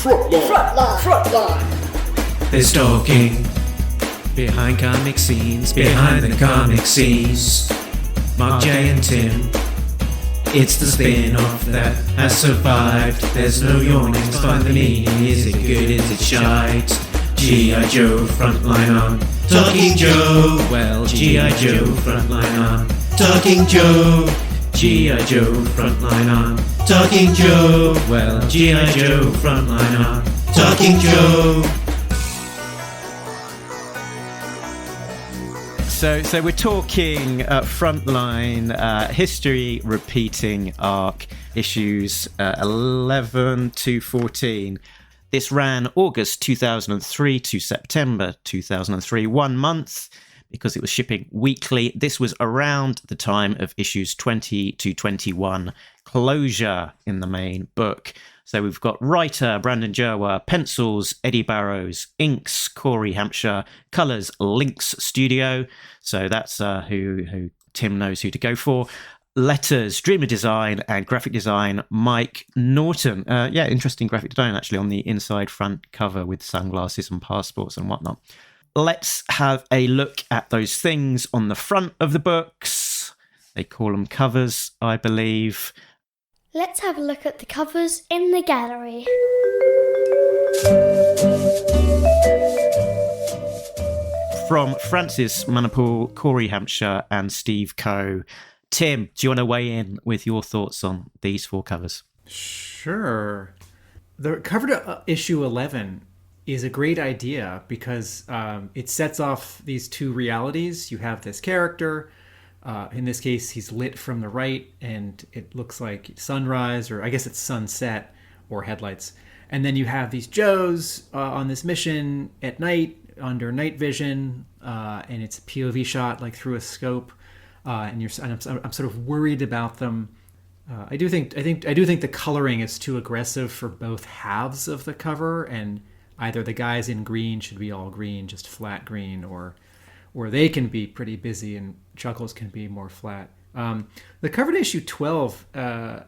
Frontline. There's talking behind comic scenes, behind the comic scenes. Mark, J, and Tim. It's the spin-off that has survived. There's no yawnings, find the meaning. Is it good, is it shite? G.I. Joe, Frontline on. Talking Joe, well, G.I. Joe, Frontline on. Talking Joe, G.I. Joe, Frontline on. Talking Joe, well, G.I. Joe, Frontline on. Talking Joe. So we're talking Frontline history repeating arc issues 11 to 14. This ran August 2003 to September 2003, 1 month, because it was shipping weekly. This was around the time of issues 20 to 21 closure in the main book. So we've got writer Brandon Jerwa, pencils Eddie Barrows, inks Corey Hampshire, colours Lynx Studio. So that's who Tim knows who to go for. Letters, Dreamer Design, and graphic design Mike Norton. Interesting graphic design actually on the inside front cover with sunglasses and passports and whatnot. Let's have a look at those things on the front of the books. They call them covers, I believe. Let's have a look at the covers in the gallery. From Francis Manapul, Corey Hampshire, and Steve Coe. Tim, do you want to weigh in with your thoughts on these 4 covers? Sure. The cover to issue 11 is a great idea because it sets off these 2 realities. You have this character. In this case, he's lit from the right, and it looks like sunrise, or I guess it's sunset, or headlights. And then you have these Joes on this mission at night under night vision, and it's a POV shot, like through a scope. And I'm sort of worried about them. I do think the coloring is too aggressive for both halves of the cover, and either the guys in green should be all green, just flat green, or they can be pretty busy and Chuckles can be more flat. The cover to issue 12, I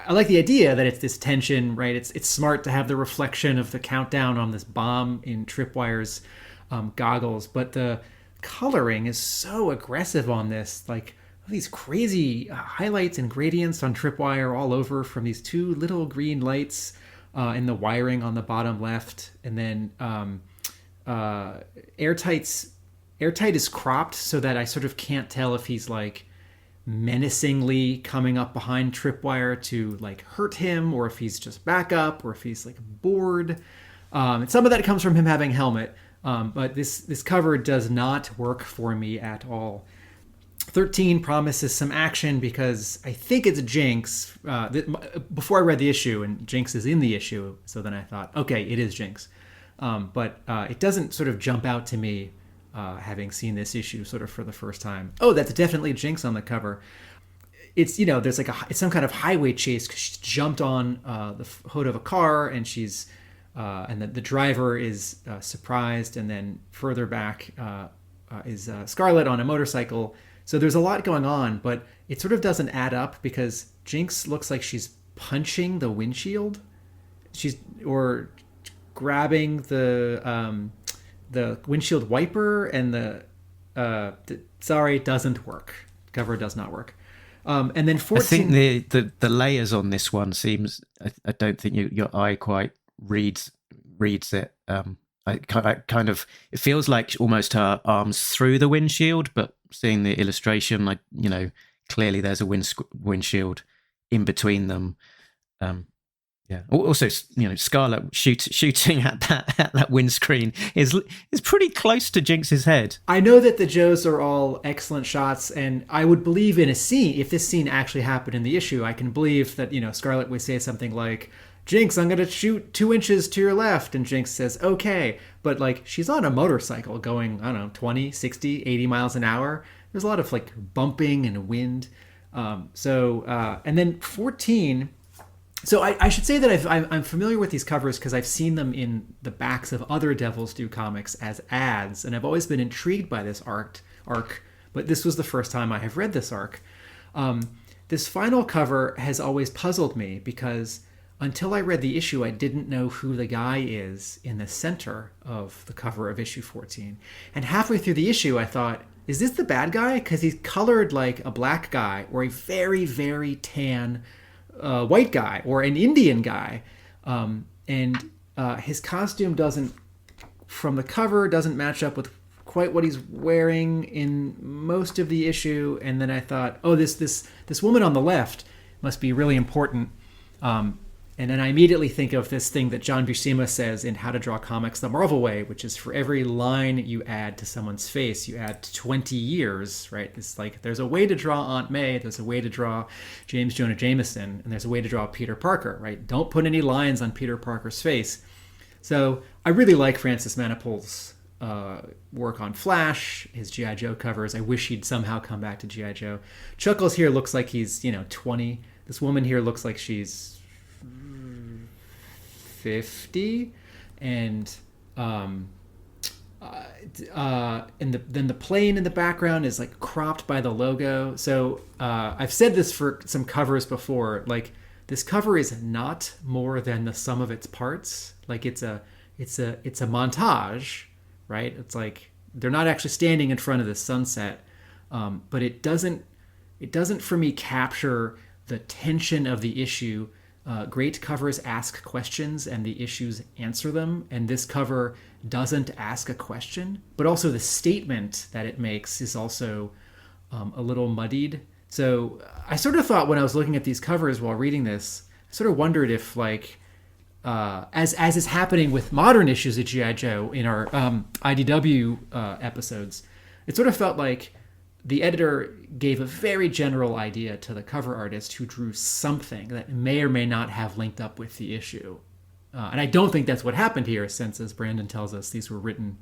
like the idea that it's this tension, right? It's smart to have the reflection of the countdown on this bomb in Tripwire's goggles, but the coloring is so aggressive on this, like these crazy highlights and gradients on Tripwire all over from these 2 little green lights in the wiring on the bottom left, and then Airtight is cropped so that I sort of can't tell if he's like menacingly coming up behind Tripwire to like hurt him, or if he's just back up, or if he's like bored. And some of that comes from him having a helmet. But this cover does not work for me at all. 13 promises some action because I think it's Jinx. Before I read the issue, and Jinx is in the issue, so then I thought, okay, it is Jinx. But it doesn't sort of jump out to me having seen this issue sort of for the first time. Oh, that's definitely Jinx on the cover. It's, there's like it's some kind of highway chase because she's jumped on the hood of a car, and she's and the driver is surprised, and then further back is Scarlet on a motorcycle. So there's a lot going on, but it sort of doesn't add up because Jinx looks like she's punching the windshield, or grabbing the windshield wiper, and sorry, doesn't work. Cover does not work. And then 14. I think the layers on this one seems. I don't think your eye quite reads it. It feels like almost her arms through the windshield, but seeing the illustration, clearly there's a windshield in between them. Also, Scarlet shooting at that windscreen is pretty close to Jinx's head. I know that the Joes are all excellent shots, and I would believe in a scene, if this scene actually happened in the issue, I can believe that, Scarlet would say something like, Jinx, I'm going to shoot 2 inches to your left. And Jinx says, okay. But she's on a motorcycle going, 20, 60, 80 miles an hour. There's a lot of bumping and wind. And then 14. So I should say that I'm familiar with these covers because I've seen them in the backs of other Devil's Due comics as ads. And I've always been intrigued by this arc. But this was the first time I have read this arc. This final cover has always puzzled me because until I read the issue, I didn't know who the guy is in the center of the cover of issue 14. And halfway through the issue, I thought, is this the bad guy? Because he's colored like a black guy or a very, very tan white guy or an Indian guy. And his costume from the cover, doesn't match up with quite what he's wearing in most of the issue. And then I thought, oh, this woman on the left must be really important. And then I immediately think of this thing that John Buscema says in How to Draw Comics the Marvel Way, which is for every line you add to someone's face, you add 20 years, right? It's like there's a way to draw Aunt May, there's a way to draw James Jonah Jameson, and there's a way to draw Peter Parker, right? Don't put any lines on Peter Parker's face. So I really like Francis Manapul's work on Flash, his G.I. Joe covers. I wish he'd somehow come back to G.I. Joe. Chuckles here looks like he's, 20. This woman here looks like she's 50, and then the plane in the background is like cropped by the logo. So I've said this for some covers before, like this cover is not more than the sum of its parts. Like it's a montage, right? It's like they're not actually standing in front of the sunset, but it doesn't for me capture the tension of the issue. Great covers ask questions and the issues answer them, and this cover doesn't ask a question, but also the statement that it makes is also a little muddied. So I sort of thought when I was looking at these covers while reading this, I sort of wondered if, like, as is happening with modern issues of G.I. Joe in our IDW episodes, it sort of felt like the editor gave a very general idea to the cover artist who drew something that may or may not have linked up with the issue. And I don't think that's what happened here, since, as Brandon tells us, these were written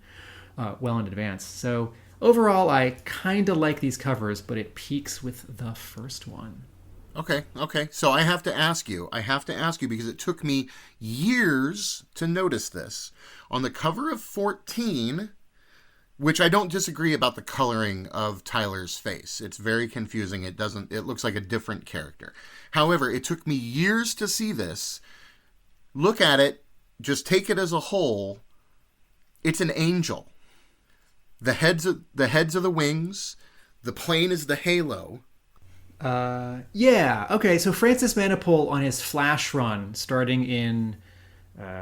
well in advance. So overall, I kind of like these covers, but it peaks with the first one. Okay. So I have to ask you because it took me years to notice this. On the cover of 14... which I don't disagree about the coloring of Tyler's face. It's very confusing. It looks like a different character. However, it took me years to see this. Look at it, just take it as a whole. It's an angel. The heads are the wings. The plane is the halo. Yeah. Okay. So Francis Manapul on his Flash run starting in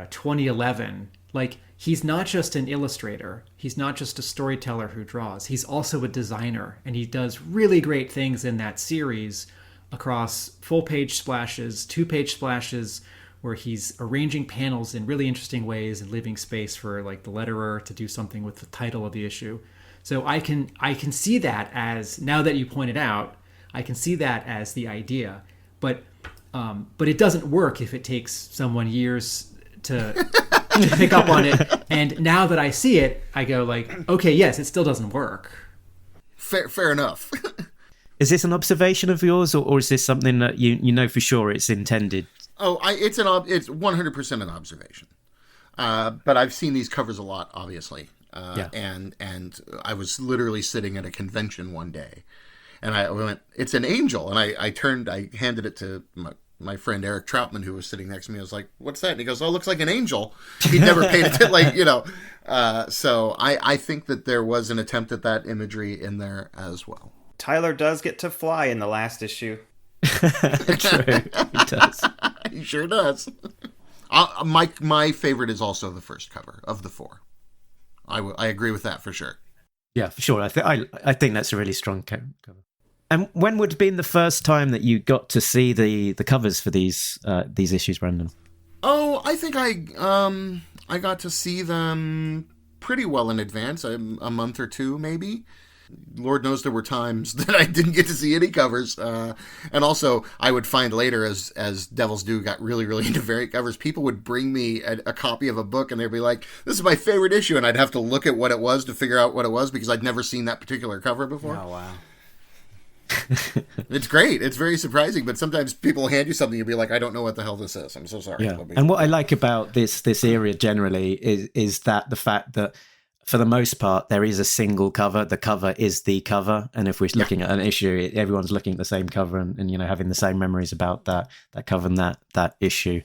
2011, like, he's not just an illustrator. He's not just a storyteller who draws. He's also a designer, and he does really great things in that series across full-page splashes, two-page splashes, where he's arranging panels in really interesting ways and leaving space for, like, the letterer to do something with the title of the issue. So I can see that as, now that you pointed out, I can see that as the idea. But it doesn't work if it takes someone years to pick up on it. And now that I see it, I go like, okay, yes, it still doesn't work. Fair enough. Is this an observation of yours, or is this something that you know for sure it's intended? Oh, it's 100% an observation. But I've seen these covers a lot, obviously. And I was literally sitting at a convention one day, and I went, "It's an angel," and I handed it to my friend Eric Troutman, who was sitting next to me. I was like, "What's that?" And he goes, "Oh, it looks like an angel." He'd never paid attention, so I think that there was an attempt at that imagery in there as well. Tyler does get to fly in the last issue. True, he does. He sure does. My favorite is also the first cover of the four. I agree with that for sure. Yeah, for sure. I think that's a really strong cover. And when would have been the first time that you got to see the covers for these issues, Brandon? Oh, I think I got to see them pretty well in advance, a month or two maybe. Lord knows there were times that I didn't get to see any covers. And also, I would find later, as Devil's Due got really, really into variant covers, people would bring me a copy of a book, and they'd be like, "This is my favorite issue," and I'd have to look at what it was to figure out what it was, because I'd never seen that particular cover before. Oh, wow. It's great. It's very surprising, but sometimes people hand you something, you'll be like, "I don't know what the hell this is. I'm so sorry." Yeah. And what I like about this area generally is that the fact that for the most part, there is a single cover. The cover is the cover. And if we're looking at an issue, everyone's looking at the same cover and having the same memories about that cover and that issue.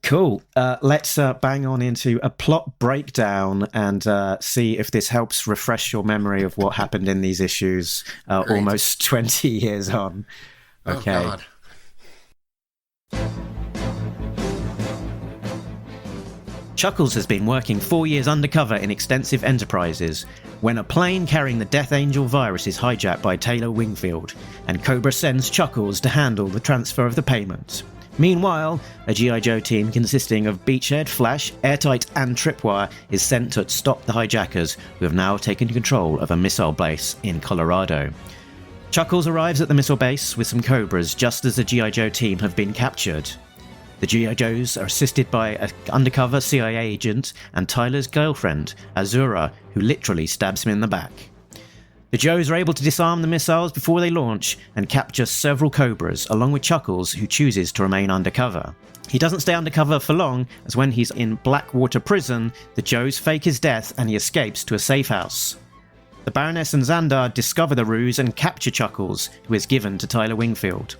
Cool. Let's bang on into a plot breakdown and see if this helps refresh your memory of what happened in these issues almost 20 years on. Okay. Oh, God. Chuckles has been working 4 years undercover in extensive enterprises when a plane carrying the Death Angel virus is hijacked by Taylor Wingfield, and Cobra sends Chuckles to handle the transfer of the payment. Meanwhile, a G.I. Joe team consisting of Beachhead, Flash, Airtight and Tripwire is sent to stop the hijackers, who have now taken control of a missile base in Colorado. Chuckles arrives at the missile base with some Cobras just as the G.I. Joe team have been captured. The G.I. Joes are assisted by an undercover CIA agent and Tyler's girlfriend, Azura, who literally stabs him in the back. The Joes are able to disarm the missiles before they launch and capture several Cobras, along with Chuckles, who chooses to remain undercover. He doesn't stay undercover for long, as when he's in Blackwater Prison, the Joes fake his death and he escapes to a safe house. The Baroness and Xandar discover the ruse and capture Chuckles, who is given to Tyler Wingfield.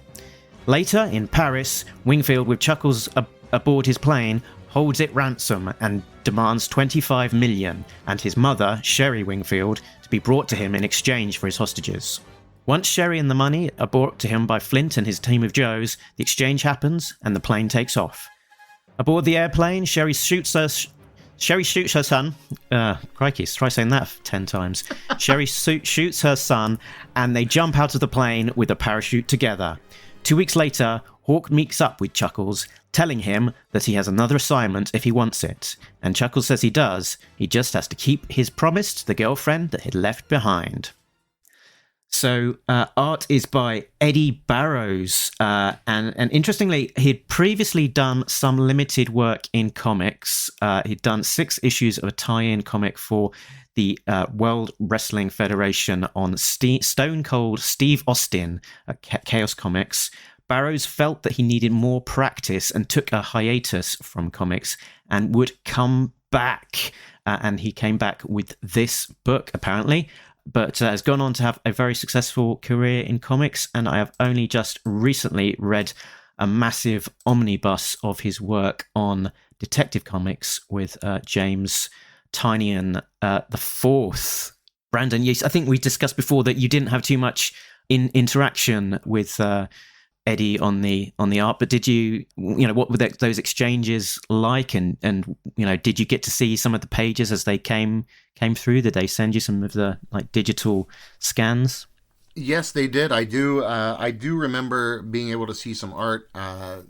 Later, in Paris, Wingfield, with Chuckles aboard his plane, holds it ransom and demands $25 million, and his mother, Sherry Wingfield, to be brought to him in exchange for his hostages. Once Sherry and the money are brought to him by Flint and his team of Joes, the exchange happens and the plane takes off. Aboard the airplane, Sherry shoots her son. Crikey, try saying that 10 times. Sherry shoots her son, and they jump out of the plane with a parachute together. 2 weeks later, Hawk meets up with Chuckles, telling him that he has another assignment if he wants it. And Chuckles says he does. He just has to keep his promise to the girlfriend that he'd left behind. So art is by Eddie Barrows. And interestingly, he'd previously done some limited work in comics. He'd done 6 issues of a tie-in comic for the World Wrestling Federation on Stone Cold Steve Austin at Chaos Comics. Barrows felt that he needed more practice and took a hiatus from comics and would come back. And he came back with this book, apparently, but has gone on to have a very successful career in comics. And I have only just recently read a massive omnibus of his work on Detective Comics with James Tynion the Fourth. Brandon, yes, I think we discussed before that you didn't have too much interaction with Eddie on the art, but did you what were those exchanges like, and did you get to see some of the pages as they came through? Did they send you some of the digital scans? Yes, they did. I do remember being able to see some art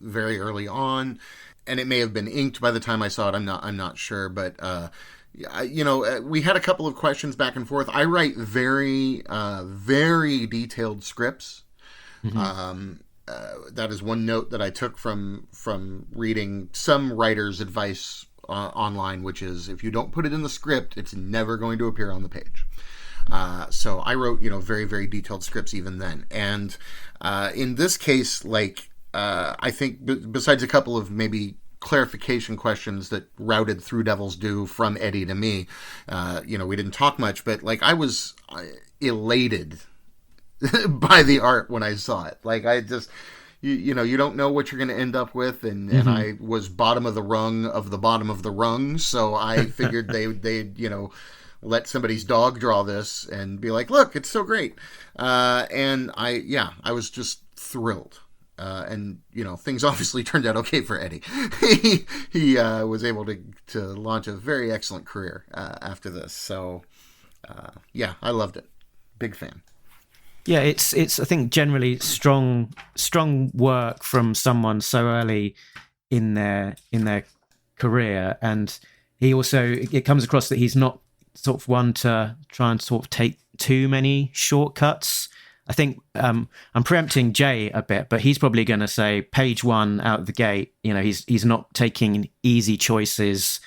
very early on, and it may have been inked by the time I saw it. I'm not sure, but we had a couple of questions back and forth. I write very very detailed scripts. Mm-hmm. That is one note that I took from reading some writer's advice online, which is if you don't put it in the script, it's never going to appear on the page. So I wrote, very, very detailed scripts even then. And in this case, I think besides a couple of maybe clarification questions that routed through Devil's Due from Eddie to me, we didn't talk much, but I was elated by the art when I saw it. I just, you don't know what you're going to end up with, and I was bottom of the rung of the bottom of the rung, so I figured they'd let somebody's dog draw this and be like, look, it's so great. And I was just thrilled. And things obviously turned out okay for Eddie. he was able to launch a very excellent career after this. So I loved it. Big fan. Yeah, it's I think generally strong work from someone so early in their career, and he also, it comes across that he's not sort of one to try and sort of take too many shortcuts. I think I'm preempting Jay a bit, but he's probably going to say page 1 out of the gate. He's not taking easy choices.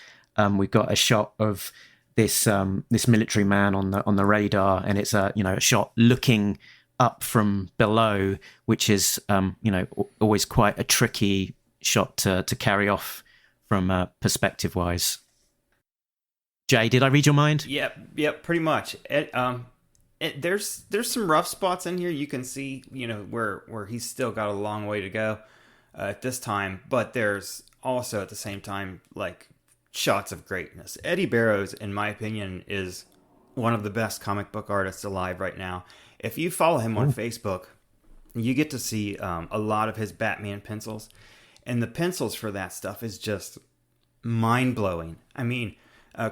We've got a shot of this military man on the radar, and it's a shot looking up from below, which is always quite a tricky shot to carry off from perspective wise. Jay, did I read your mind? Yep, pretty much. There's some rough spots in here. You can see, where he's still got a long way to go at this time, but there's also at the same time like shots of greatness. Eddie Barrows, in my opinion, is one of the best comic book artists alive right now. If you follow him on Facebook, you get to see a lot of his Batman pencils, and the pencils for that stuff is just mind-blowing. I mean,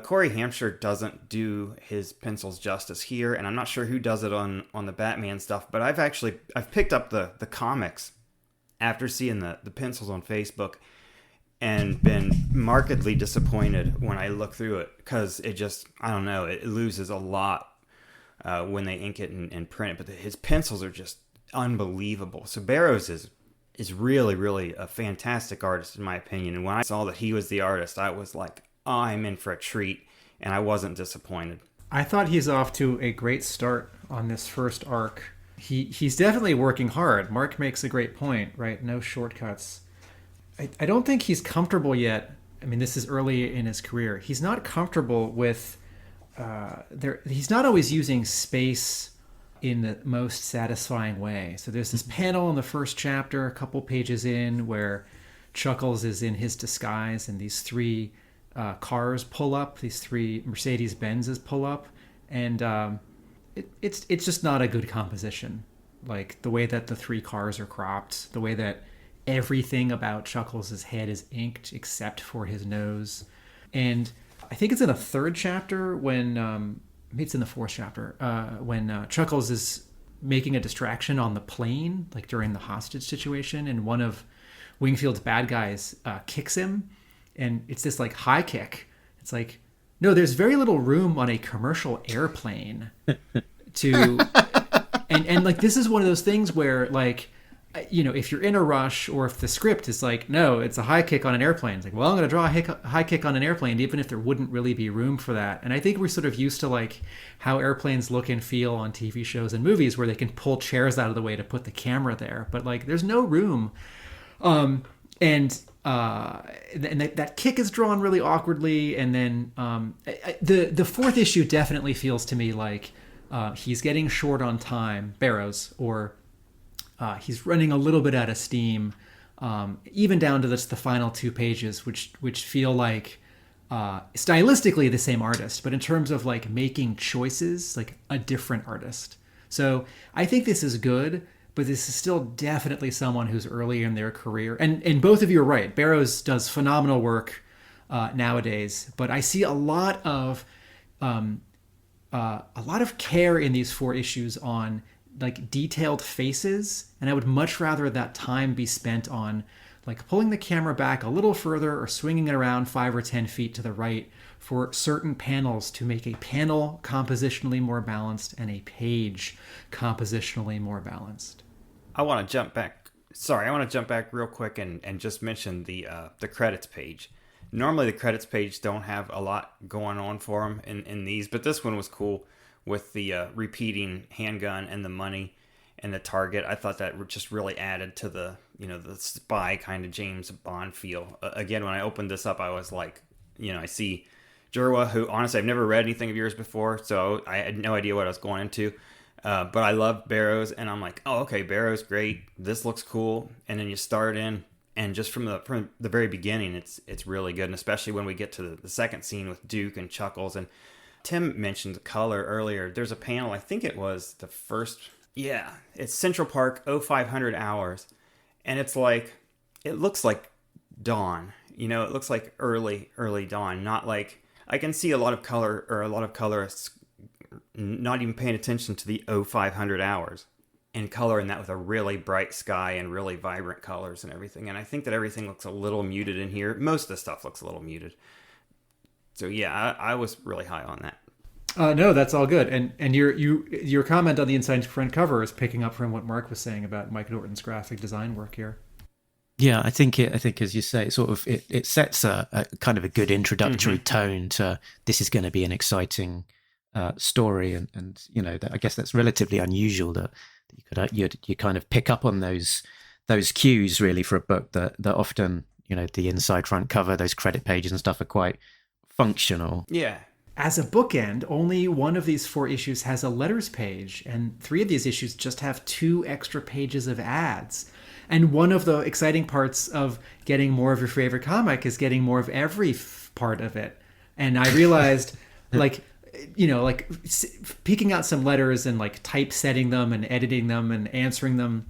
Corey Hampshire doesn't do his pencils justice here, and I'm not sure who does it on the Batman stuff, but I've picked up the comics after seeing the pencils on Facebook and been markedly disappointed when I look through it, because it just, I don't know, it loses a lot when they ink it and print it, but his pencils are just unbelievable. So Barrows is really, really a fantastic artist in my opinion, and when I saw that he was the artist, I was like, oh, I'm in for a treat, and I wasn't disappointed. I thought he's off to a great start on this first arc. He's definitely working hard. Mark makes a great point, right? No shortcuts. I don't think he's comfortable yet. I mean, this is early in his career. He's not comfortable with he's not always using space in the most satisfying way. So there's this panel in the first chapter, a couple pages in, where Chuckles is in his disguise, and these three cars pull up. These three Mercedes Benzes pull up, and it's just not a good composition. Like the way that the three cars are cropped, the way that everything about Chuckles' head is inked except for his nose. And I think it's in a third chapter when maybe it's in the fourth chapter when Chuckles is making a distraction on the plane, like during the hostage situation, and one of Wingfield's bad guys kicks him, and it's this like high kick. It's like, no, there's very little room on a commercial airplane to and like this is one of those things where, like, if you're in a rush, or if the script is like, no, it's a high kick on an airplane, it's like, well, I'm going to draw a high kick on an airplane, even if there wouldn't really be room for that. And I think we're sort of used to like how airplanes look and feel on TV shows and movies, where they can pull chairs out of the way to put the camera there, but like there's no room. And that kick is drawn really awkwardly, and then the fourth issue definitely feels to me like he's getting short on time, Barrows, or he's running a little bit out of steam, even down to the final 2 pages, which feel like stylistically the same artist, but in terms of like making choices, like a different artist. So I think this is good, but this is still definitely someone who's early in their career. And both of you are right. Barrows does phenomenal work nowadays, but I see a lot of care in these 4 issues on like detailed faces, and I would much rather that time be spent on like pulling the camera back a little further or swinging it around 5 or 10 feet to the right for certain panels to make a panel compositionally more balanced and a page compositionally more balanced. I want to jump back real quick and just mention the credits page. Normally the credits page don't have a lot going on for them in these, but this one was cool with the repeating handgun and the money and the target. I thought that just really added to the spy kind of James Bond feel. Again, when I opened this up, I was like, I see Jerwa, who honestly I've never read anything of yours before, so I had no idea what I was going into. But I love Barrows, and I'm like, oh, okay, Barrows, great. This looks cool. And then you start in, and just from the very beginning, it's really good. And especially when we get to the second scene with Duke and Chuckles. And Tim mentioned color earlier. There's a panel, I think it was the first, it's Central Park 0500 hours. And it's like, it looks like dawn. It looks like early dawn. Not like, I can see a lot of colorists not even paying attention to the 0500 hours and coloring that with a really bright sky and really vibrant colors and everything. And I think that everything looks a little muted in here. Most of the stuff looks a little muted. So yeah, I was really high on that. No, that's all good. And your comment on the inside front cover is picking up from what Mark was saying about Mike Norton's graphic design work here. Yeah, I think as you say, it sets a kind of a good introductory tone to this is going to be an exciting story, and I guess that's relatively unusual that you kind of pick up on those cues really for a book that often the inside front cover, those credit pages and stuff are quite functional. Yeah. as a bookend, only one of these 4 issues has a letters page, and 3 of these issues just have 2 extra pages of ads. And one of the exciting parts of getting more of your favorite comic is getting more of every part of it. And I realized, like, you know, like peeking out some letters and like typesetting them and editing them and answering them,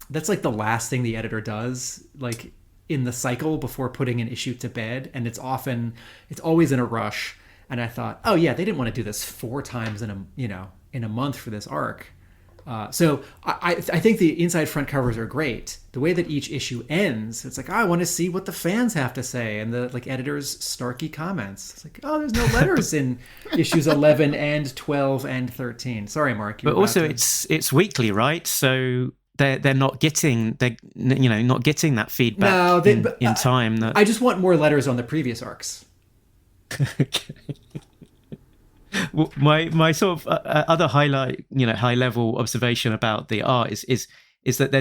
that's like the last thing the editor does, like in the cycle before putting an issue to bed. And it's always in a rush. And I thought, oh yeah, they didn't want to do this 4 times in a month for this arc. So I think the inside front covers are great. The way that each issue ends, it's like, oh, I want to see what the fans have to say, and the like editors' snarky comments. It's like, oh, there's no letters in issues 11 and 12 and 13. Sorry, Mark. But also, it's weekly, right? So they're not getting not getting that feedback in time. I just want more letters on the previous arcs. Okay. Well, my sort of other high level observation about the art is that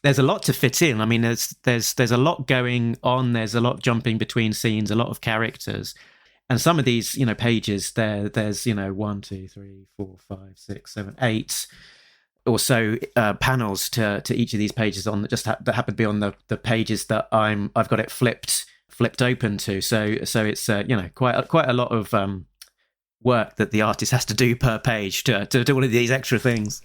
there's a lot to fit in. I mean, there's a lot going on. There's a lot jumping between scenes, a lot of characters, and some of these pages there's 1, 2, 3, 4, 5, 6, 7, 8 or so panels to each of these pages on that happen to be on the pages that I've got it flipped open to. So it's quite a lot of work that the artist has to do per page to do all of these extra things.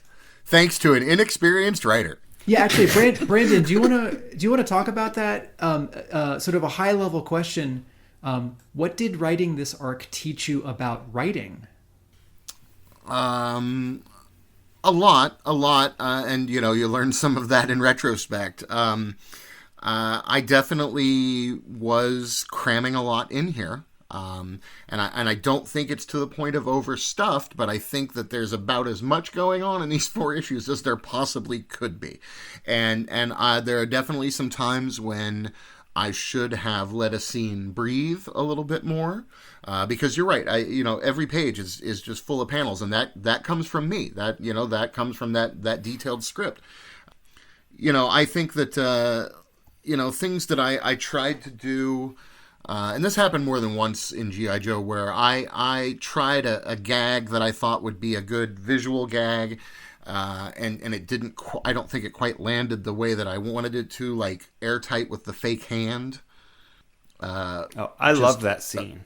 Thanks to an inexperienced writer. Yeah, actually, Brandon, do you want to talk about that? Sort of a high level question. What did writing this arc teach you about writing? A lot, and you learn some of that in retrospect. I definitely was cramming a lot in here. And I don't think it's to the point of overstuffed, but I think that there's about as much going on in these 4 issues as there possibly could be. And there are definitely some times when I should have let a scene breathe a little bit more, because you're right. Every page is just full of panels, and that comes from me. That comes from that detailed script. I think that things that I tried to do. And this happened more than once in G.I. Joe, where I tried a gag that I thought would be a good visual gag, and it didn't. I don't think it quite landed the way that I wanted it to, like airtight with the fake hand. I love that scene.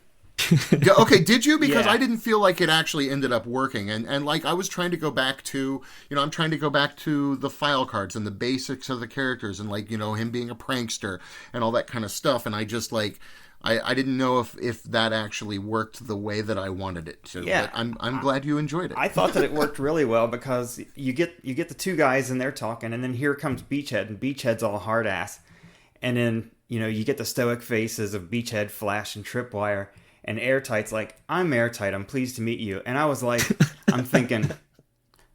Okay, did you? Because Yeah. I didn't feel like it actually ended up working, and like I was trying to go back to, I'm trying to go back to the file cards and the basics of the characters, and like him being a prankster and all that kind of stuff, and I just like. I didn't know if that actually worked the way that I wanted it to. Yeah. But I'm glad you enjoyed it. I thought that it worked really well because you get the 2 guys and they're talking, and then here comes Beachhead, and Beachhead's all hard ass, and then you get the stoic faces of Beachhead, Flash, and Tripwire, and Airtight's like, I'm Airtight, I'm pleased to meet you, and I was like, I'm thinking,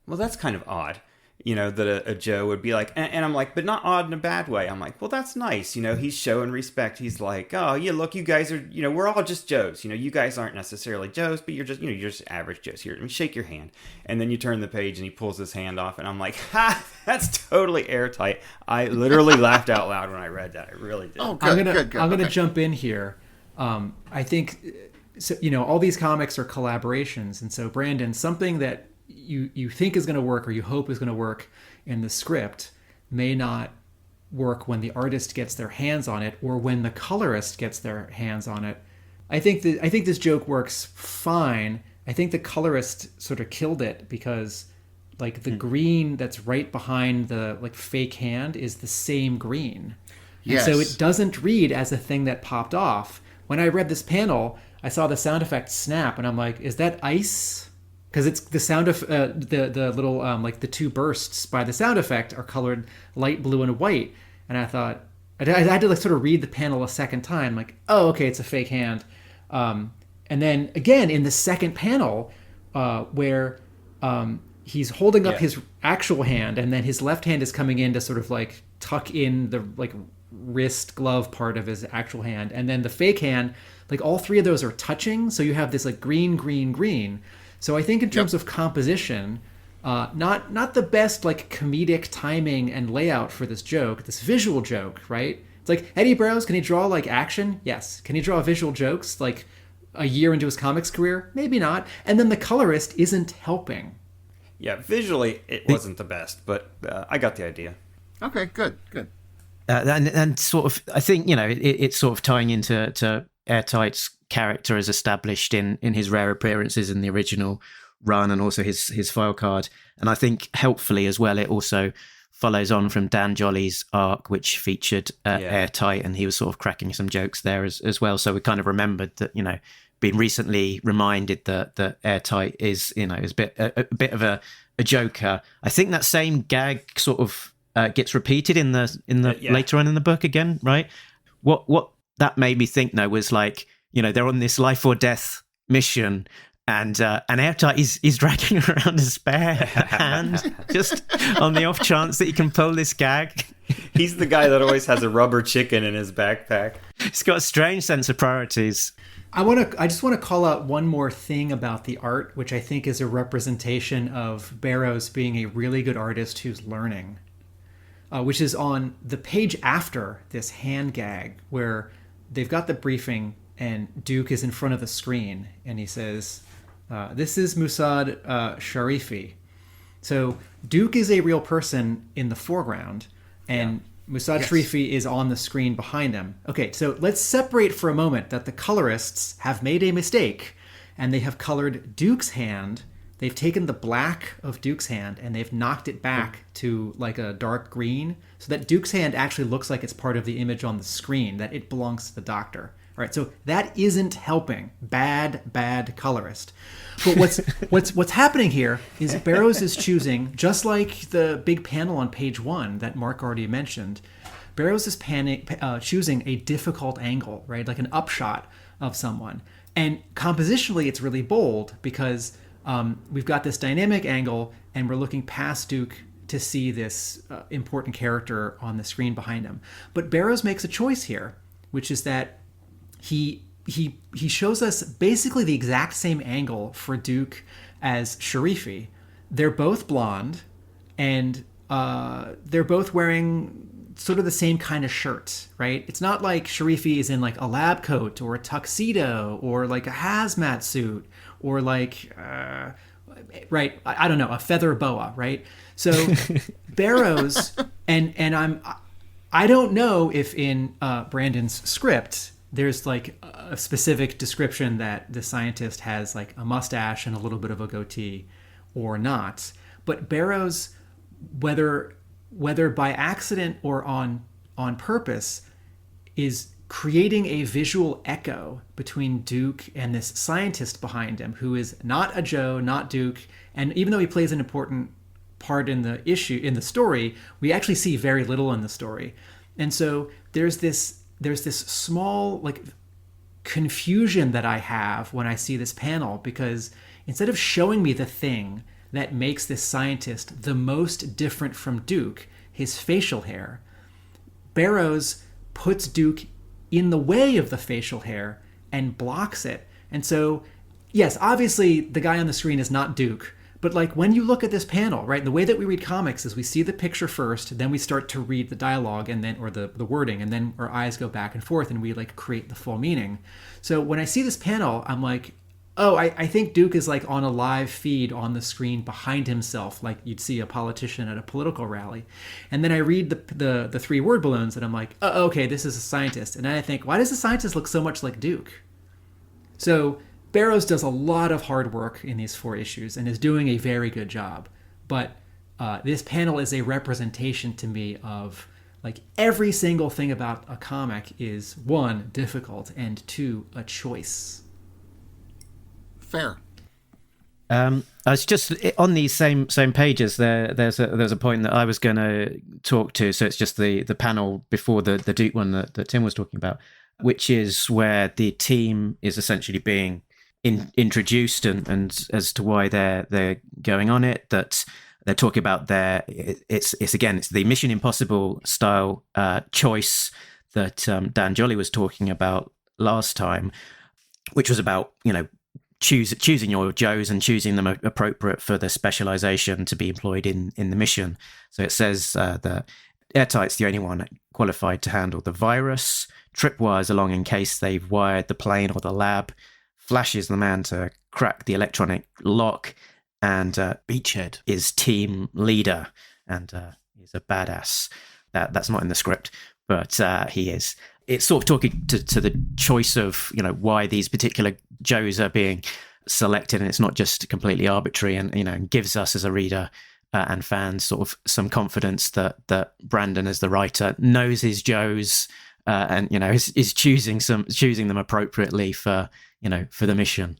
well, that's kind of odd. That a Joe would be like, and I'm like, but not odd in a bad way. I'm like, well, that's nice. He's showing respect. He's like, oh, yeah, look, you guys are, we're all just Joes. You guys aren't necessarily Joes, but you're just average Joes here. Shake your hand. And then you turn the page and he pulls his hand off. And I'm like, ha, that's totally Airtight. I literally laughed out loud when I read that. I really did. Oh, good, I'm good. gonna jump in here. I think, so, all these comics are collaborations. And so, Brandon, something that you think is going to work or you hope is going to work in the script may not work when the artist gets their hands on it or when the colorist gets their hands on it. I think this joke works fine. I think the colorist sort of killed it because like the green that's right behind the like fake hand is the same green. Yes. And so it doesn't read as a thing that popped off. When I read this panel, I saw the sound effect snap and I'm like, is that ice? Because it's the sound of the little like the 2 bursts by the sound effect are colored light blue and white, and I thought I had to like sort of read the panel a second time, like, oh, okay, it's a fake hand, and then again in the second panel where he's holding up his actual hand, and then his left hand is coming in to sort of like tuck in the like wrist glove part of his actual hand, and then the fake hand, like all 3 of those are touching, so you have this like green. So I think in terms of composition, not the best like comedic timing and layout for this joke, this visual joke, right? It's like Eddie Browse, can he draw like action? Yes. Can he draw visual jokes? Like a year into his comics career? Maybe not. And then the colorist isn't helping. Yeah, visually it wasn't the best, but I got the idea. Okay, good. And sort of, I think, it's sort of tying into Airtight's character as established in his rare appearances in the original run and also his file card. And I think helpfully as well, it also follows on from Dan Jolly's arc, which featured Airtight, and he was sort of cracking some jokes there as well. So we kind of remembered that, been recently reminded that Airtight is, is a bit of a joker. I think that same gag sort of gets repeated in the later on in the book again, right? What that made me think though was like, they're on this life or death mission, and Airtight is dragging around a spare hand just on the off chance that he can pull this gag. He's the guy that always has a rubber chicken in his backpack. He's got a strange sense of priorities. I just want to call out one more thing about the art, which I think is a representation of Barrows being a really good artist who's learning, which is on the page after this hand gag where they've got the briefing and Duke is in front of the screen and he says, this is Musad Sharifi. So Duke is a real person in the foreground and Musad Sharifi is on the screen behind him. Okay, so let's separate for a moment that the colorists have made a mistake and they have colored Duke's hand. They've taken the black of Duke's hand and they've knocked it back to like a dark green so that Duke's hand actually looks like it's part of the image on the screen, that it belongs to the Doctor. All right, so that isn't helping. Bad colorist. But what's happening here is Barrows is choosing, just like the big panel on page 1 that Mark already mentioned, Barrows is choosing a difficult angle, right? Like an upshot of someone. And compositionally, it's really bold because we've got this dynamic angle and we're looking past Duke to see this important character on the screen behind him. But Barrows makes a choice here, which is that he shows us basically the exact same angle for Duke as Sharifi. They're both blonde, and they're both wearing sort of the same kind of shirt, right? It's not like Sharifi is in like a lab coat or a tuxedo or like a hazmat suit or like, right, I don't know, a feather boa, right? So Barrows, and I don't know if in Brandon's script there's like a specific description that the scientist has like a mustache and a little bit of a goatee or not. But Barrows, whether by accident or on purpose, is creating a visual echo between Duke and this scientist behind him who is not a Joe, not Duke. And even though he plays an important part in the story, we actually see very little in the story. And so there's this small like confusion that I have when I see this panel, because instead of showing me the thing that makes this scientist the most different from Duke, his facial hair, Barrows puts Duke in the way of the facial hair and blocks it. And so, yes, obviously the guy on the screen is not Duke, but like when you look at this panel, right, the way that we read comics is we see the picture first, then we start to read the dialogue and then, or the wording, and then our eyes go back and forth and we like create the full meaning. So when I see this panel, I'm like, oh, I think Duke is like on a live feed on the screen behind himself, like you'd see a politician at a political rally. And then I read the 3 word balloons and I'm like, oh, okay, this is a scientist. And then I think, why does the scientist look so much like Duke? So Barrows does a lot of hard work in these 4 issues and is doing a very good job. But this panel is a representation to me of like every single thing about a comic is 1, difficult, and 2, a choice. Fair. I was just on these same pages. There's a point that I was going to talk to. So it's just the panel before the Duke one that Tim was talking about, which is where the team is essentially being introduced and as to why they're going on it. That they're talking about it's the Mission Impossible style choice that Dan Jolly was talking about last time, which was about choosing your Joes and choosing them appropriate for the specialization to be employed in the mission. So it says that Airtight's the only one qualified to handle the virus, tripwires along in case they've wired the plane or the lab, flashes the man to crack the electronic lock, and Beachhead is team leader, and he's a badass. That's not in the script, but he is. It's sort of talking to the choice of, why these particular Joes are being selected, and it's not just completely arbitrary, and gives us as a reader and fans sort of some confidence that Brandon, as the writer, knows his Joes, and is choosing them appropriately for the mission.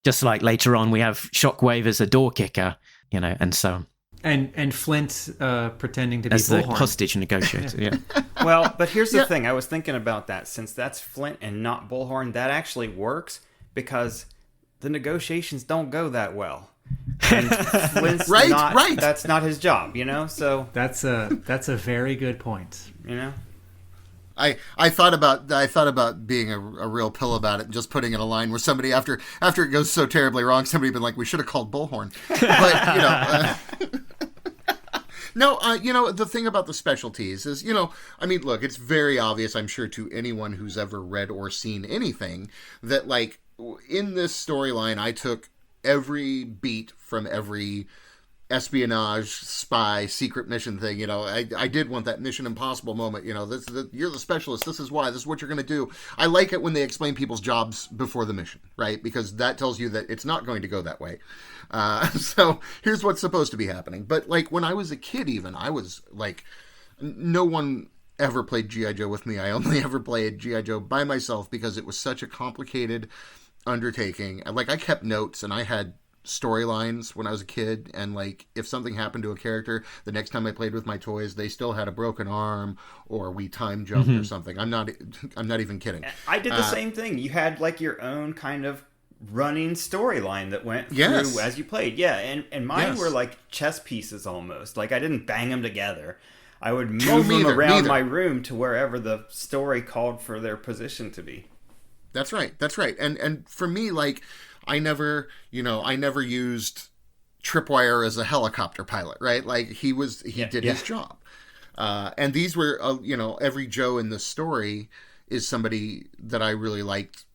Just like later on, we have Shockwave as a door kicker, and so on. And Flint pretending to be as the Bullhorn. hostage negotiator. Yeah. Well, but here's the thing. I was thinking about that. Since that's Flint and not Bullhorn, that actually works because the negotiations don't go that well. And Flint's right. That's not his job, So That's a very good point. I thought about being a real pill about it and just putting in a line where somebody after it goes so terribly wrong, somebody been like, we should have called Bullhorn. But no, the thing about the specialties is, look, it's very obvious, I'm sure, to anyone who's ever read or seen anything that, like, in this storyline, I took every beat from every espionage, spy, secret mission thing. I did want that Mission Impossible moment. You're the specialist. This is why. This is what you're going to do. I like it when they explain people's jobs before the mission, right? Because that tells you that it's not going to go that way. So here's what's supposed to be happening. But like when I was a kid, even I was like, no one ever played G.I. Joe with me. I only ever played G.I. Joe by myself because it was such a complicated undertaking. Like I kept notes and I had storylines when I was a kid, and like if something happened to a character, the next time I played with my toys, they still had a broken arm or we time jumped or something. I'm not even kidding. I did the same thing. You had like your own kind of running storyline that went through as you played. Yeah, and mine were like chess pieces almost. Like I didn't bang them together. I would move them around my room to wherever the story called for their position to be. That's right. And for me, like I never used Tripwire as a helicopter pilot, right? Like he did his job. And these were, every Joe in this story is somebody that I really liked,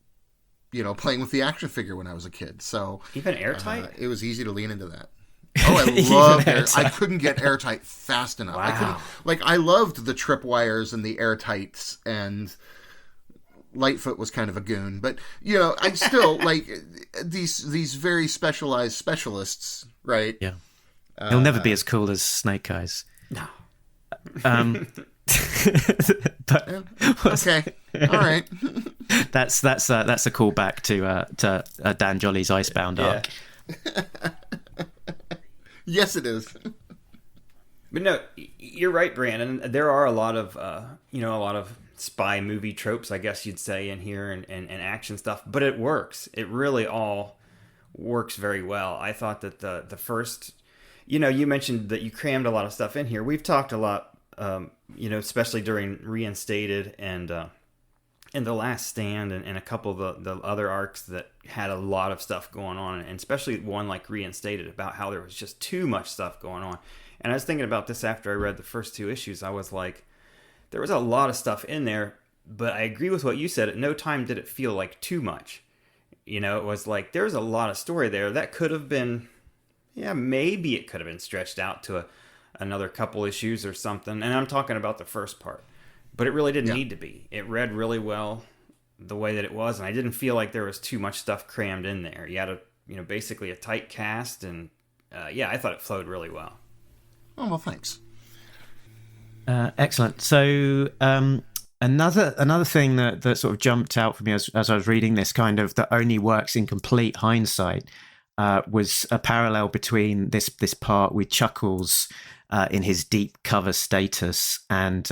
playing with the action figure when I was a kid. So even Airtight? It was easy to lean into that. Oh, I loved Airtight. I couldn't get Airtight fast enough. Wow. I loved the Tripwires and the Airtights, and Lightfoot was kind of a goon, but I still like these very specialized specialists, right? Yeah, he'll never be as cool as Snake Eyes. No. But okay, all right. That's a callback to Dan Jolly's Icebound arc. Yes, it is. But no, you're right, Brandon. There are a lot of spy movie tropes, I guess you'd say, in here and action stuff, but it works. It really all works very well. I thought that the first, you mentioned that you crammed a lot of stuff in here. We've talked a lot, especially during Reinstated and The Last Stand and a couple of the other arcs that had a lot of stuff going on, and especially one like Reinstated, about how there was just too much stuff going on. And I was thinking about this after I read the first two issues. I was like, there was a lot of stuff in there, but I agree with what you said. At no time did it feel like too much. It was like there's a lot of story there that could have been, maybe it could have been stretched out to another couple issues or something. And I'm talking about the first part, but it really didn't need to be. It read really well the way that it was, and I didn't feel like there was too much stuff crammed in there. You had basically a tight cast, and I thought it flowed really well. Oh, well, thanks. Excellent. So another thing that sort of jumped out for me as I was reading this, kind of that only works in complete hindsight, was a parallel between this part with Chuckles in his deep cover status and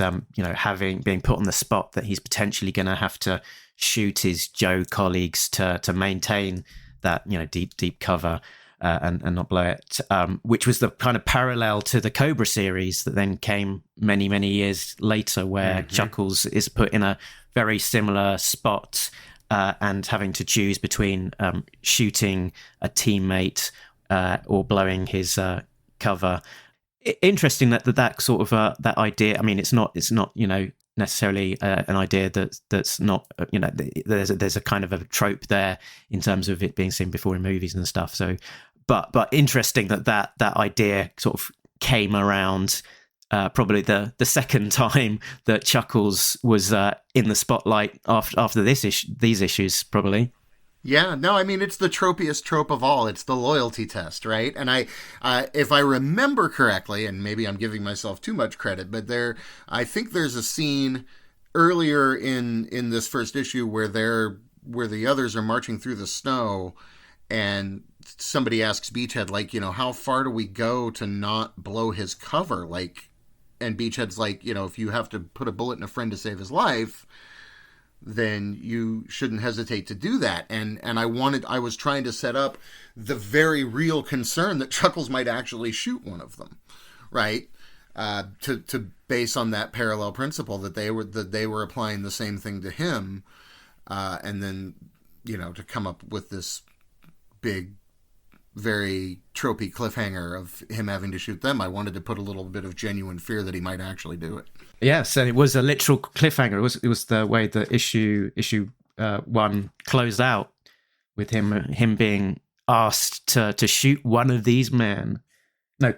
being put on the spot that he's potentially going to have to shoot his Joe colleagues to maintain that deep cover. And not blow it, which was the kind of parallel to the Cobra series that then came many, many years later, where Chuckles is put in a very similar spot and having to choose between shooting a teammate or blowing his cover. Interesting that sort of that idea. I mean, it's not necessarily an idea that's not, there's a kind of a trope there in terms of it being seen before in movies and stuff. So, but interesting that idea sort of came around probably the second time that Chuckles was in the spotlight after these issues, probably. Yeah, no, I mean, it's the tropiest trope of all. It's the loyalty test, right? And if I remember correctly, and maybe I'm giving myself too much credit, but I think there's a scene earlier in this first issue where the others are marching through the snow, and somebody asks Beachhead, like, how far do we go to not blow his cover? Like, and Beachhead's like, if you have to put a bullet in a friend to save his life, then you shouldn't hesitate to do that. And I was trying to set up the very real concern that Chuckles might actually shoot one of them, right? To base on that parallel principle that they were applying the same thing to him, and then to come up with this big, very tropey cliffhanger of him having to shoot them. I wanted to put a little bit of genuine fear that he might actually do it. Yes, and it was a literal cliffhanger. It was the way that issue 1 closed out, with him being asked to shoot one of these men. No,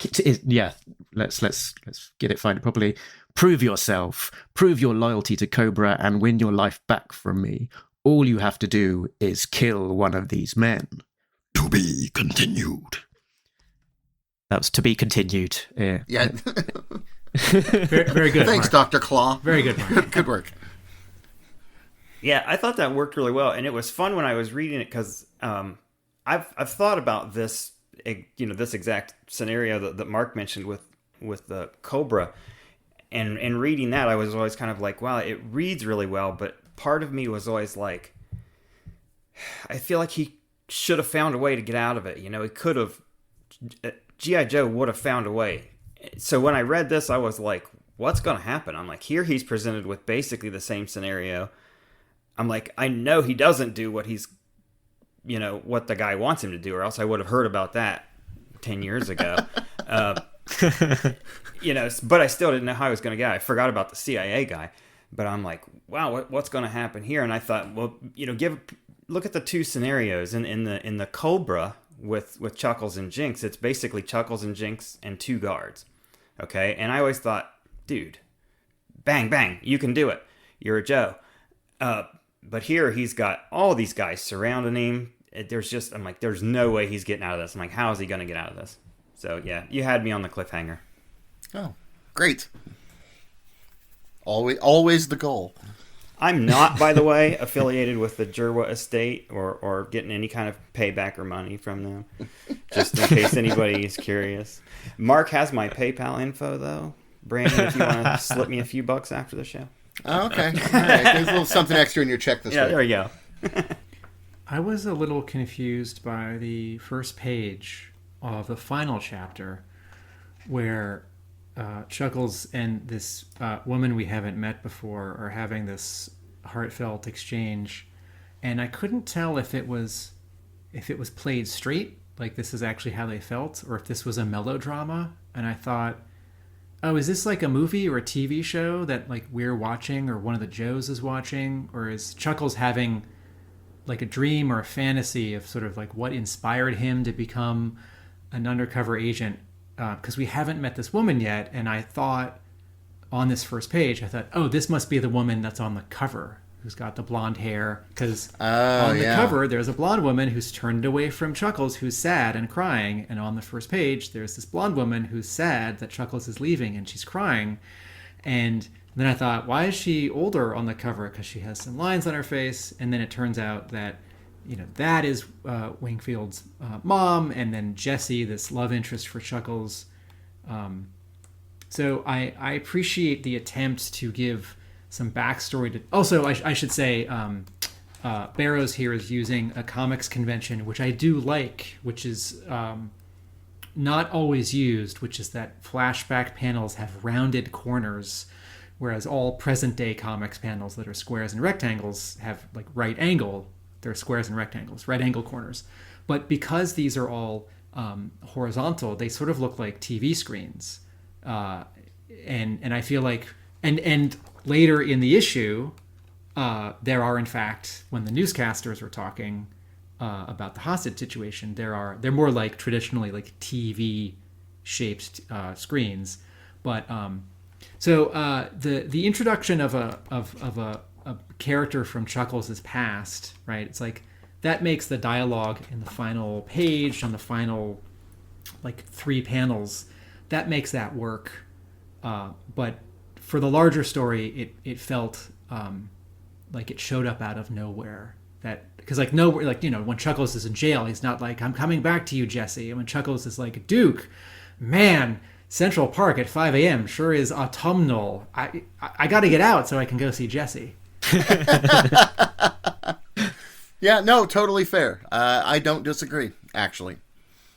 let's get it find it properly. Prove yourself, prove your loyalty to Cobra, and win your life back from me. All you have to do is kill one of these men. To be continued. That was to be continued. Yeah. Very, very good. Thanks, Mark. Dr. Claw. Very good, Mark. Good work. Yeah, I thought that worked really well, and it was fun when I was reading it because I've thought about this, this exact scenario that Mark mentioned with the Cobra, and reading that, I was always kind of like, wow, it reads really well, but part of me was always like, I feel like he should have found a way to get out of it. He could have. G.I. Joe would have found a way. So when I read this, I was like, what's going to happen? I'm like, here he's presented with basically the same scenario. I'm like, I know he doesn't do what what the guy wants him to do, or else I would have heard about that 10 years ago. But I still didn't know how I was going to get out. I forgot about the CIA guy, but I'm like, wow, what's going to happen here? And I thought, well, look at the two scenarios in the Cobra with Chuckles and Jinx. It's basically Chuckles and Jinx and two guards. Okay. And I always thought, dude, bang, bang, you can do it. You're a Joe. But here he's got all these guys surrounding him. I'm like, there's no way he's getting out of this. I'm like, how is he going to get out of this? So yeah, you had me on the cliffhanger. Oh, great. Always the goal. I'm not, by the way, affiliated with the Jerwa estate or getting any kind of payback or money from them, just in case anybody is curious. Mark has my PayPal info, though. Brandon, if you want to slip me a few bucks after the show. Oh, okay. All right. There's a little something extra in your check this week. Yeah, there you go. I was a little confused by the first page of the final chapter where Chuckles and this woman we haven't met before are having this heartfelt exchange, and I couldn't tell if it was played straight, like this is actually how they felt, or if this was a melodrama. And I thought, oh, is this like a movie or a TV show that like we're watching, or one of the Joes is watching, or is Chuckles having like a dream or a fantasy of sort of like what inspired him to become an undercover agent? Because we haven't met this woman yet, and I thought on this first page, I thought, oh, this must be the woman that's on the cover, who's got the blonde hair. Because on the cover, there's a blonde woman who's turned away from Chuckles, who's sad and crying. And on the first page, there's this blonde woman who's sad that Chuckles is leaving, and she's crying. And then I thought, why is she older on the cover? Because she has some lines on her face. And then it turns out that that is Wingfield's mom, and then Jessie, this love interest for Chuckles. So I appreciate the attempt to give some backstory to. Also, I should say, Barrows here is using a comics convention, which I do like, which is not always used, which is that flashback panels have rounded corners, whereas all present-day comics panels that are squares and rectangles have like right angle. They're squares and rectangles, right angle corners. But because these are all horizontal, they sort of look like TV screens. And I feel like, and later in the issue, there are, in fact, when the newscasters were talking about the hostage situation, they're more like traditionally like TV shaped screens, but the introduction of a character from Chuckles' past, right? It's like that makes the dialogue in the final page on the final like 3 panels, that makes that work. But for the larger story, it felt like it showed up out of nowhere. Because like nowhere, like, you know, when Chuckles is in jail, he's not like, I'm coming back to you, Jesse. And when Chuckles is like, Duke, man, Central Park at 5 a.m. sure is autumnal. I got to get out so I can go see Jesse. Yeah, no, totally fair. I don't disagree, actually.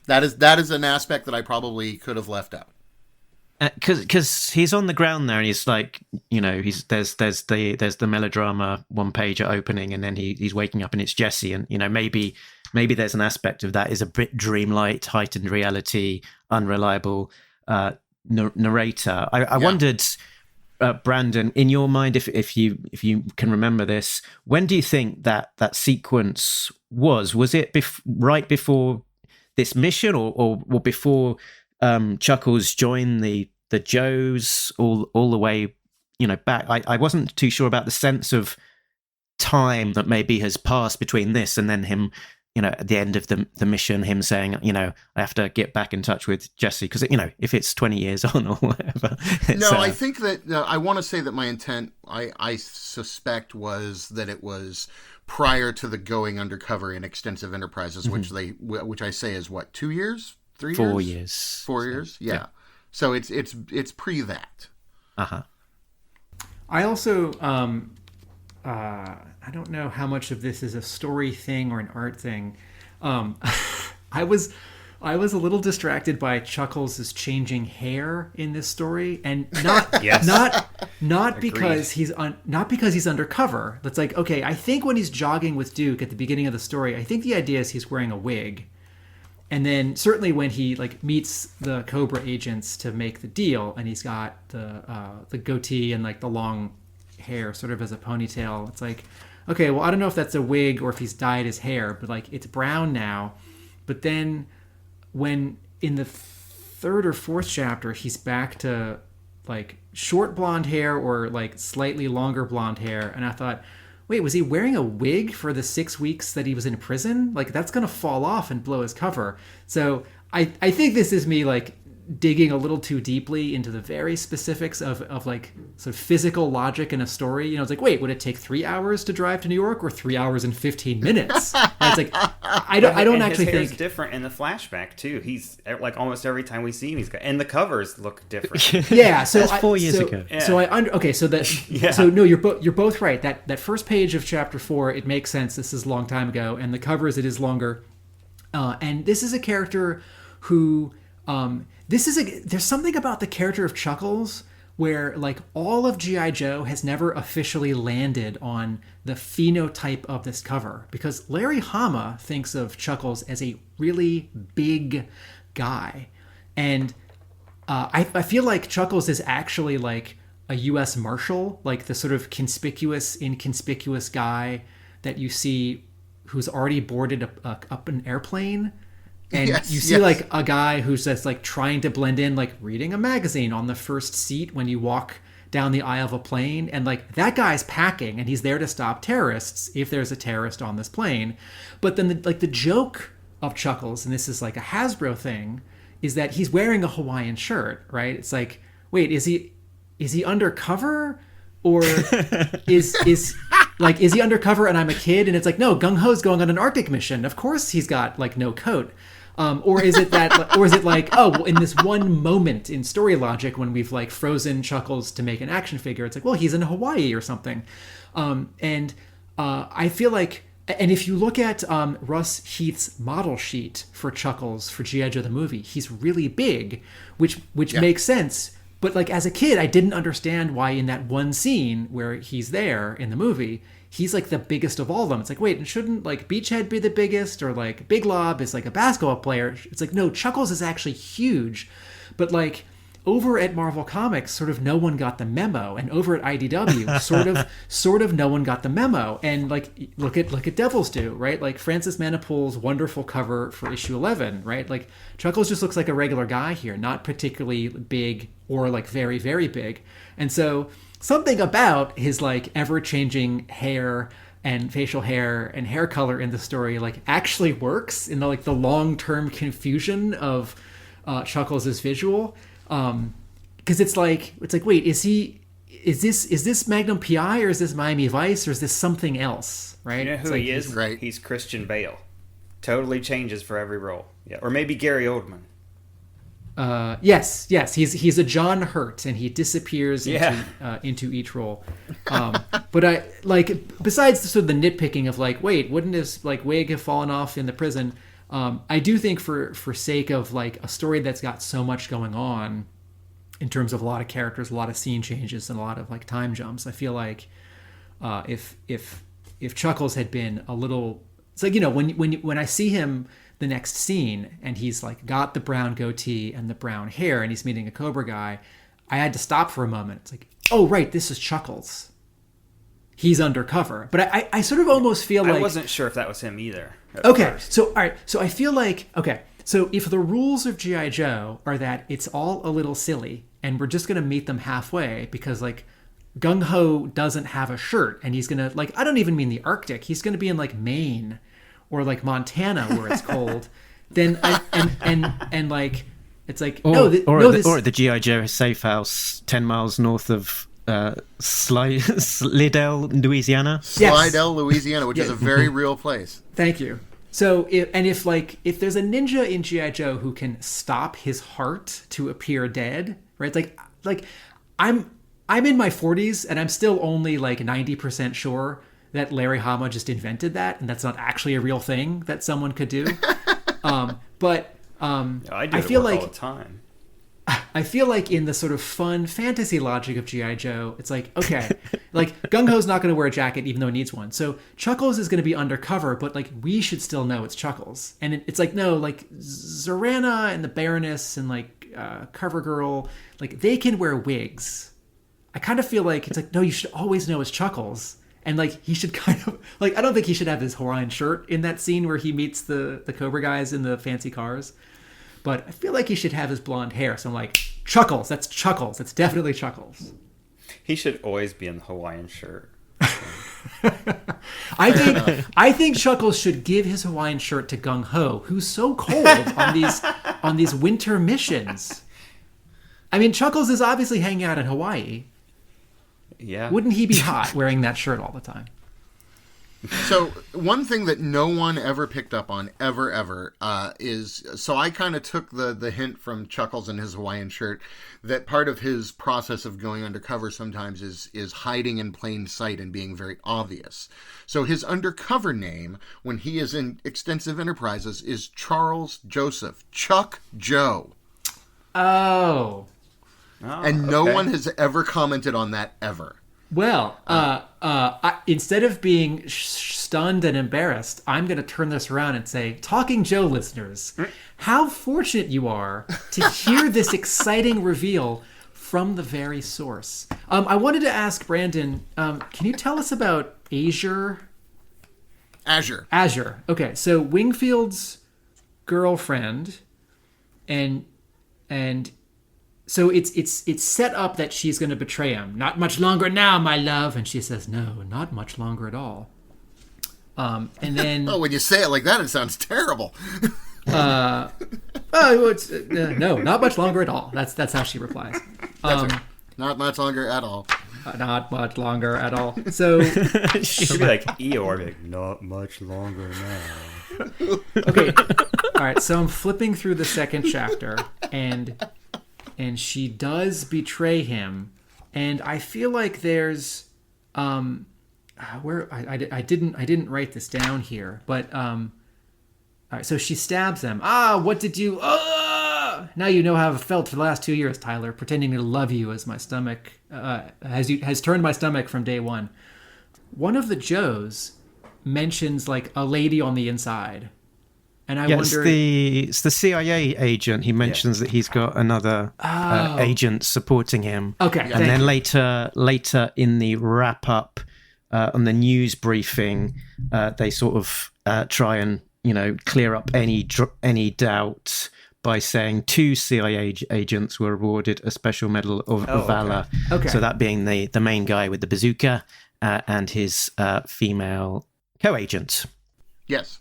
That is an aspect that I probably could have left out. Because he's on the ground there, and he's like, you know, there's the melodrama one page at opening, and then he's waking up and it's Jesse, and you know, maybe there's an aspect of that is a bit dreamlight, heightened reality, unreliable narrator. I wondered, Brandon, in your mind, if you can remember this, when do you think that sequence was? Was it right before this mission, or before Chuckles joined the Joes all the way, you know, back? I wasn't too sure about the sense of time that maybe has passed between this and then him, you know, at the end of the mission, him saying, you know, I have to get back in touch with Jesse, because, you know, if it's 20 years on or whatever. No, I think that I want to say that my intent, I suspect, was that it was prior to the going undercover in Extensive Enterprises, which I say is what, 2 years? 3 years? 4 years. 4 years? Yeah. So it's pre that. Uh-huh. I also, I don't know how much of this is a story thing or an art thing. I was a little distracted by Chuckles' changing hair in this story, and not Yes. not because he's undercover. That's like, okay, I think when he's jogging with Duke at the beginning of the story, I think the idea is he's wearing a wig. And then certainly when he like meets the Cobra agents to make the deal, and he's got the goatee and like the long hair sort of as a ponytail, it's like, okay, well, I don't know if that's a wig or if he's dyed his hair, but like it's brown now. But then when in the 3rd or 4th chapter, he's back to like short blonde hair or like slightly longer blonde hair, and I thought, wait, was he wearing a wig for the 6 weeks that he was in prison? Like, that's going to fall off and blow his cover. So I think this is me, like, digging a little too deeply into the very specifics of like, sort of physical logic in a story. You know, it's like, wait, would it take 3 hours to drive to New York or 3 hours and 15 minutes? And it's like, I don't actually his hair's think... different in the flashback, too. He's, like, almost every time we see him, and the covers look different. Yeah, so that's 4 years ago. Yeah. So so no, you're both right. That first page of chapter 4, it makes sense. This is a long time ago, and the covers, it is longer. And this is a character who there's something about the character of Chuckles where like all of G.I. Joe has never officially landed on the phenotype of this cover, because Larry Hama thinks of Chuckles as a really big guy, and I feel like Chuckles is actually like a U.S. Marshal, like the sort of inconspicuous guy that you see who's already boarded up an airplane. And you see like a guy who's just like trying to blend in, like reading a magazine on the first seat when you walk down the aisle of a plane. And like that guy's packing and he's there to stop terrorists if there's a terrorist on this plane. But then the joke of Chuckles, and this is like a Hasbro thing, is that he's wearing a Hawaiian shirt, right? It's like, wait, is he undercover? Or is he undercover and I'm a kid? And it's like, no, Gung Ho's going on an Arctic mission. Of course he's got like no coat. Or is it like, oh, well, in this one moment in story logic when we've like frozen Chuckles to make an action figure, it's like, well, he's in Hawaii or something. I feel like, and if you look at Russ Heath's model sheet for Chuckles for G.I. Joe the movie, he's really big, which makes sense. But like as a kid, I didn't understand why in that one scene where he's there in the movie, he's like the biggest of all of them. It's like, wait, and shouldn't like Beachhead be the biggest, or like Big Lob is like a basketball player? It's like, no, Chuckles is actually huge. But like over at Marvel Comics, sort of no one got the memo, and over at IDW, sort of no one got the memo. And like, look at Devil's Due, right? Like Francis Manapul's wonderful cover for issue 11, right? Like Chuckles just looks like a regular guy here, not particularly big or like very, very big. And so something about his like ever-changing hair and facial hair and hair color in the story like actually works in the like the long-term confusion of Chuckles' visual. Because it's like wait, is this Magnum PI, or is this Miami Vice, or is this something else, right? You know who he is? Right. He's Christian Bale. Totally changes for every role. Yeah, or maybe Gary Oldman. Yes, he's a John Hurt, and he disappears into each role. But I like, besides the sort of the nitpicking of like, wait, wouldn't his like wig have fallen off in the prison? I do think for sake of like a story that's got so much going on in terms of a lot of characters, a lot of scene changes, and a lot of like time jumps, I feel like if Chuckles had been a little, it's like, you know, when I see him the next scene and he's like got the brown goatee and the brown hair and he's meeting a Cobra guy, I had to stop for a moment. It's like, oh right, this is Chuckles. He's undercover. But I sort of almost feel like... I wasn't sure if that was him either. Okay, so all right, so I feel like, okay, so if the rules of G.I. Joe are that it's all a little silly and we're just going to meet them halfway because like Gung Ho doesn't have a shirt and he's going to, like, I don't even mean the Arctic, he's going to be in like Maine or like Montana where it's cold, then and like it's like or the G.I. Joe safe house 10 miles north of Slidell, Louisiana. Slidell, Louisiana, which is a very real place. Thank you. So if there's a ninja in G.I. Joe who can stop his heart to appear dead, right? Like I'm in my 40s and I'm still only like 90% sure that Larry Hama just invented that, and that's not actually a real thing that someone could do. I feel like all the time. I feel like in the sort of fun fantasy logic of G.I. Joe, it's like, okay, like Gung Ho's not going to wear a jacket even though he needs one. So Chuckles is going to be undercover, but like we should still know it's Chuckles. And it's like, no, like Zorana and the Baroness and like CoverGirl, like they can wear wigs. I kind of feel like it's like, no, you should always know it's Chuckles. And like he should kind of like, I don't think he should have his Hawaiian shirt in that scene where he meets the Cobra guys in the fancy cars. But I feel like he should have his blonde hair. So I'm like, Chuckles, that's Chuckles. That's definitely Chuckles. He should always be in the Hawaiian shirt. I think Chuckles should give his Hawaiian shirt to Gung Ho, who's so cold on these winter missions. I mean, Chuckles is obviously hanging out in Hawaii. Yeah. Wouldn't he be hot wearing that shirt all the time? So one thing that no one ever picked up on ever is, so I kind of took the hint from Chuckles and his Hawaiian shirt that part of his process of going undercover sometimes is hiding in plain sight and being very obvious. So his undercover name when he is in Extensive Enterprises is Charles Joseph, Chuck Joe. Oh, and no one has ever commented on that ever. Well, instead of being stunned and embarrassed, I'm going to turn this around and say, Talking Joe listeners, how fortunate you are to hear this exciting reveal from the very source. I wanted to ask Brandon, can you tell us about Azure? Azure. Okay, so Wingfield's girlfriend, and so it's set up that she's going to betray him. Not much longer now, my love. And she says, no, not much longer at all. And then... Oh, when you say it like that, it sounds terrible. No, not much longer at all. That's how she replies. Not much longer at all. Not much longer at all. So... She'd be like Eeyore, like, not much longer now. Okay. All right, so I'm flipping through the second chapter, and she does betray him, and I feel like there's where I didn't write this down here, but all right, so she stabs him. What did you? Now you know how I've felt for the last 2 years, Tyler, pretending to love you as my stomach has turned my stomach from day one. One of the Joes mentions like a lady on the inside, And I Yeah, wondered... it's the CIA agent. He mentions that he's got another agent supporting him. Okay, and then later in the wrap up on the news briefing, they sort of try and clear up any doubt by saying 2 CIA agents were awarded a special medal of valor. Okay. So that being the main guy with the bazooka and his female co-agent. Yes.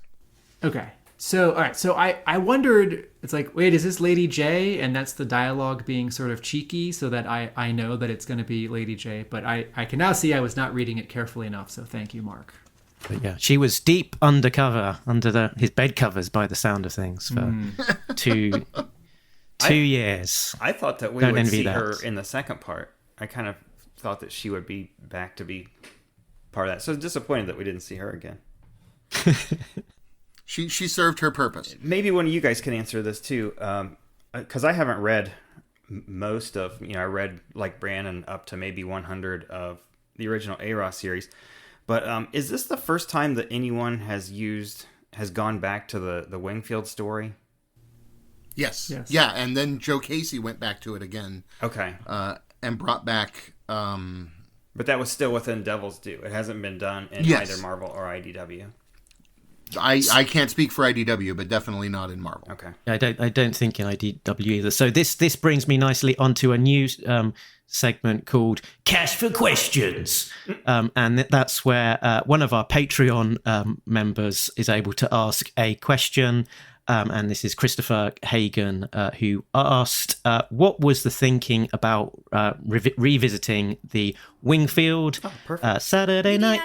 Okay. So, all right. So I wondered, it's like, wait, is this Lady J? And that's the dialogue being sort of cheeky so that I know that it's going to be Lady J. But I can now see I was not reading it carefully enough. So thank you, Mark. But yeah, she was deep undercover under his bed covers by the sound of things for two years. I thought that we Don't would envy see that. her in the second part. I kind of thought that she would be back to be part of that. So disappointed that we didn't see her again. She served her purpose. Maybe one of you guys can answer this too, because I haven't read most of. I read like Brandon up to maybe 100 of the original A-Raw series. But is this the first time that anyone has gone back to the Wingfield story? Yes. Yeah, and then Joe Casey went back to it again. Okay. And brought back... but that was still within Devil's Due. It hasn't been done in either Marvel or IDW. I can't speak for IDW, but definitely not in Marvel. Okay. I don't think in IDW either. So this brings me nicely onto a new segment called Cash for Questions, and that's where one of our Patreon members is able to ask a question. And this is Christopher Hagan, who asked, what was the thinking about revisiting the Wingfield Saturday Night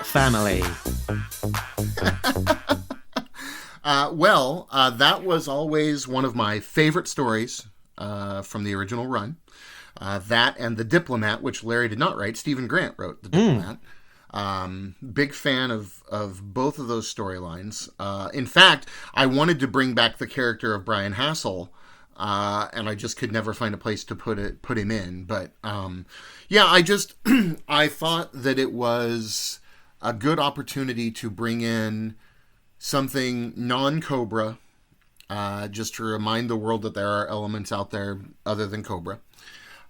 Family? That was always one of my favorite stories from the original run. That and The Diplomat, which Larry did not write. Stephen Grant wrote The Diplomat. Big fan of both of those storylines. In fact, I wanted to bring back the character of Brian Hassel, and I just could never find a place to put him in. But I thought that it was a good opportunity to bring in something non-Cobra, just to remind the world that there are elements out there other than Cobra.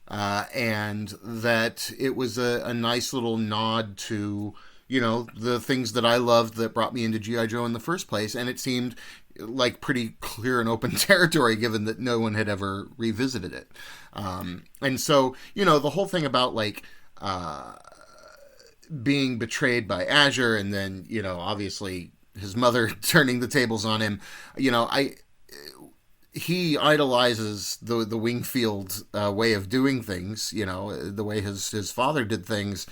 And that it was a nice little nod to, the things that I loved that brought me into G.I. Joe in the first place. And it seemed like pretty clear and open territory, given that no one had ever revisited it. And so, the whole thing about being betrayed by Azure and then, obviously his mother turning the tables on him, he idolizes the Wingfield way of doing things, the way his father did things.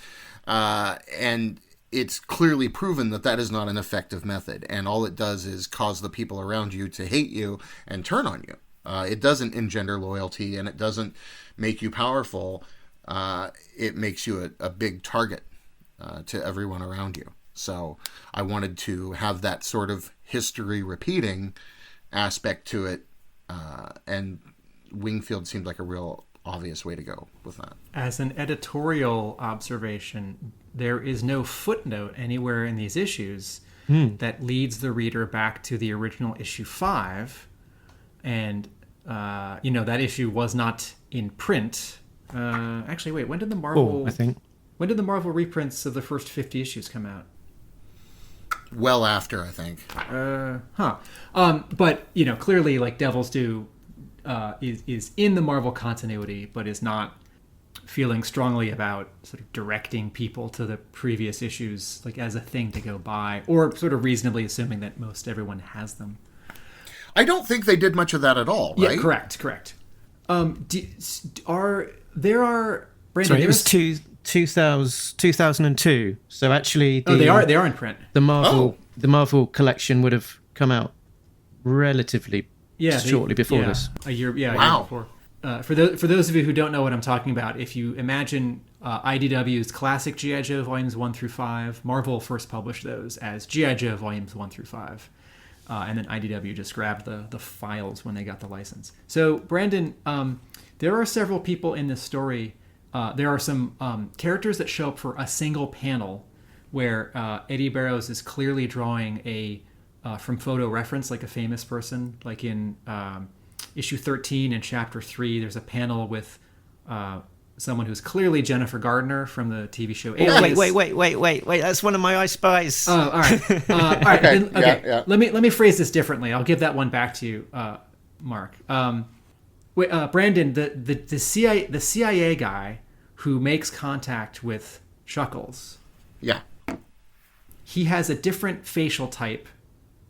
And it's clearly proven that is not an effective method. And all it does is cause the people around you to hate you and turn on you. It doesn't engender loyalty, and it doesn't make you powerful. It makes you a big target to everyone around you. So I wanted to have that sort of history repeating aspect to it. And Wingfield seemed like a real obvious way to go with that. As an editorial observation, there is no footnote anywhere in these issues that leads the reader back to the original issue 5. And, that issue was not in print. Actually, wait, when did the Marvel... When did the Marvel reprints of the first 50 issues come out? Well after, I think. But, clearly, like, Devil's Due is in the Marvel continuity, but is not feeling strongly about sort of directing people to the previous issues, like, as a thing to go by, or sort of reasonably assuming that most everyone has them. I don't think they did much of that at all, right? Yeah, correct. Brandon, Sorry, it was 2002. So actually, they are in print. The Marvel collection would have come out relatively shortly before this. A year, wow. A year before. For those of you who don't know what I'm talking about, if you imagine IDW's classic G.I. Joe volumes 1 through 5, Marvel first published those as G.I. Joe volumes 1 through 5. And then IDW just grabbed the files when they got the license. So, Brandon, there are several people in this story. There are some characters that show up for a single panel where Eddie Barrows is clearly drawing a from photo reference, like a famous person, like in issue 13 and chapter 3, there's a panel with someone who's clearly Jennifer Gardner from the TV show Alias. Wait. That's one of my I Spies. Oh, all right. All right. Okay, Okay. yeah. Let me phrase this differently. I'll give that one back to you, Mark. Brandon, the CIA guy who makes contact with Chuckles. Yeah. He has a different facial type,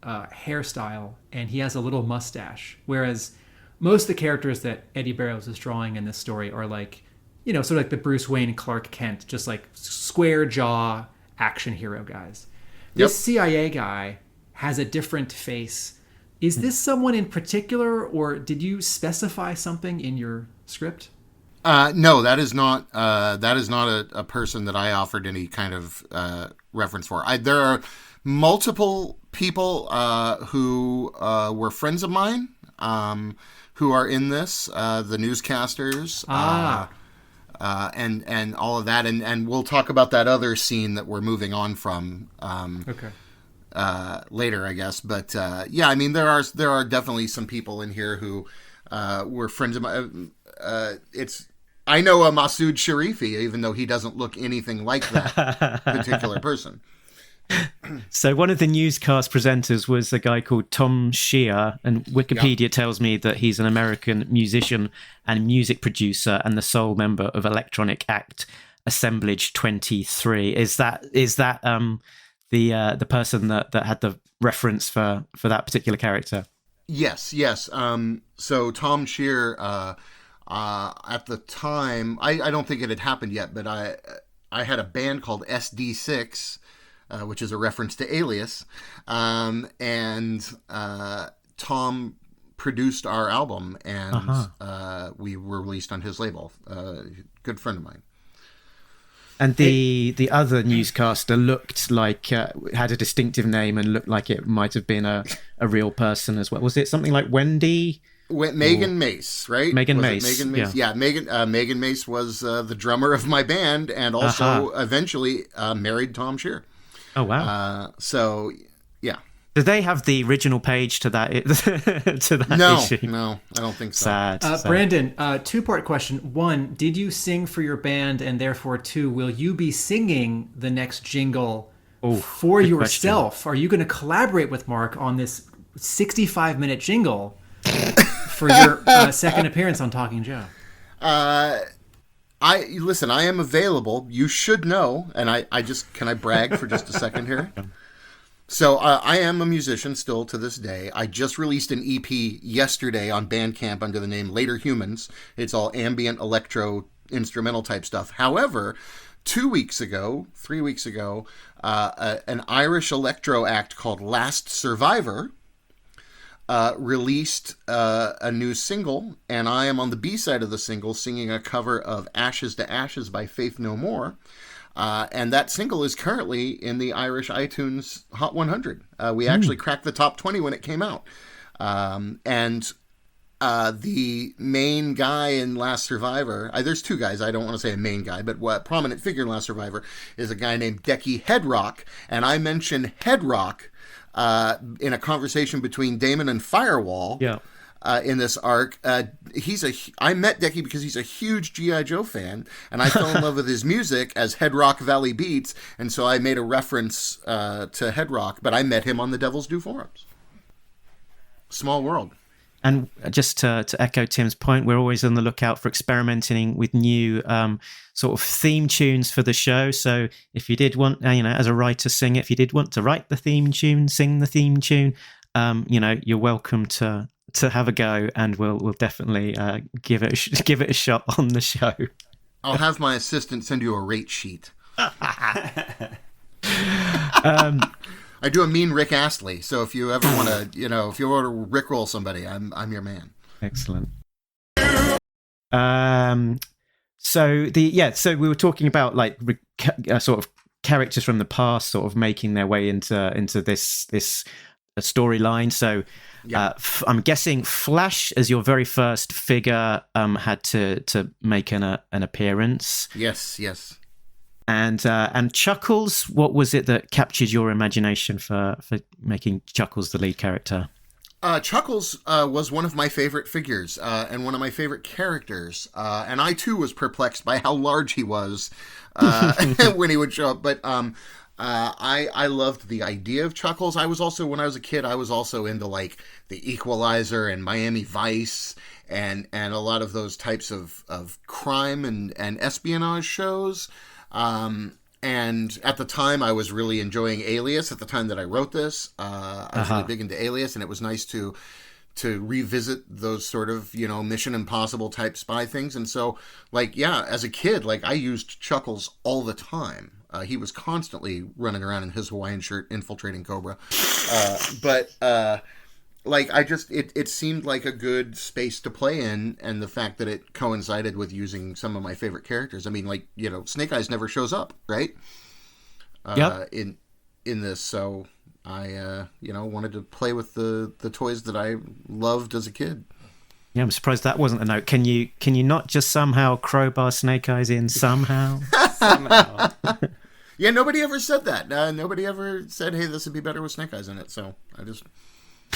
hairstyle, and he has a little mustache. Whereas most of the characters that Eddie Barrows is drawing in this story are like, sort of like the Bruce Wayne, Clark Kent, just like square jaw action hero guys. This CIA guy has a different face. Is this someone in particular, or did you specify something in your script? No, that is not a person that I offered any kind of reference for. There are multiple people who were friends of mine who are in this, the newscasters, and all of that, and we'll talk about that other scene that we're moving on from. Later, I guess, but yeah, I mean, there are definitely some people in here who were friends of mine. I know a Masood Sharifi, even though he doesn't look anything like that particular person. So one of the newscast presenters was a guy called Tom Shear, and Wikipedia tells me that he's an American musician and music producer and the sole member of electronic act Assemblage 23. Is that the person that had the reference for that particular character? Yes. So Tom Shear, at the time, I don't think it had happened yet, but I had a band called SD6, which is a reference to Alias, and Tom produced our album, and we were released on his label. Good friend of mine. And the other newscaster looked like had a distinctive name and looked like it might have been a real person as well. Was it something like Wendy? Megan Mace, right? Megan Was it Mace. Megan Mace. Yeah, Megan Mace was the drummer of my band, and also eventually married Tom Shear. Oh wow! So yeah. Did they have the original page to that issue? No, I don't think so. Sad. Brandon, two-part question. One, did you sing for your band, and therefore, two, will you be singing the next jingle for yourself? Question. Are you going to collaborate with Mark on this 65-minute jingle for your second appearance on Talking Joe? Listen, I am available. You should know, and can I brag for just a second here? So I am a musician still to this day. I just released an EP yesterday on Bandcamp under the name Later Humans. It's all ambient electro instrumental type stuff. However, 3 weeks ago, an Irish electro act called Last Survivor released a new single, and I am on the B-side of the single singing a cover of Ashes to Ashes by Faith No More. And that single is currently in the Irish iTunes Hot 100. We actually cracked the top 20 when it came out. And the main guy in Last Survivor, there's two guys, I don't want to say a main guy, but what prominent figure in Last Survivor is a guy named Decky Headrock. And I mentioned Headrock in a conversation between Damon and Firewall. Yeah. In this arc, I met Decky because he's a huge G.I. Joe fan, and I fell in love with his music as Headrock Valley Beats, and so I made a reference to Headrock, but I met him on the Devil's Due forums. Small world. And just to echo Tim's point, we're always on the lookout for experimenting with new sort of theme tunes for the show. So if you did want, as a writer, sing it. If you did want to write the theme tune, sing the theme tune, you're welcome to have a go, and we'll definitely give it a shot on the show. I'll have my assistant send you a rate sheet. I do a mean Rick Astley, so if you ever want to, if you want to rickroll somebody, I'm your man. Excellent. So we were talking about like sort of characters from the past, sort of making their way into this storyline. So I'm guessing Flash, as your very first figure, had to make an appearance. Yes. And Chuckles, what was it that captured your imagination for making Chuckles the lead character? Chuckles was one of my favorite figures and one of my favorite characters. And I, too, was perplexed by how large he was when he would show up. But I loved the idea of Chuckles. I was also, when I was a kid, I was also into, like, The Equalizer and Miami Vice and a lot of those types of crime and espionage shows. And at the time, I was really enjoying Alias. At the time that I wrote this, I was really big into Alias, and it was nice to revisit those sort of, Mission Impossible type spy things. And so, like, yeah, as a kid, like, I used Chuckles all the time. He was constantly running around in his Hawaiian shirt, infiltrating Cobra. Like, it seemed like a good space to play in, and the fact that it coincided with using some of my favorite characters. I mean, like, Snake Eyes never shows up, right? In this, so I, wanted to play with the toys that I loved as a kid. Yeah, I'm surprised that wasn't a note. Can you not just somehow crowbar Snake Eyes in somehow? Somehow. Yeah, nobody ever said that. Nobody ever said, hey, this would be better with Snake Eyes in it, so I just...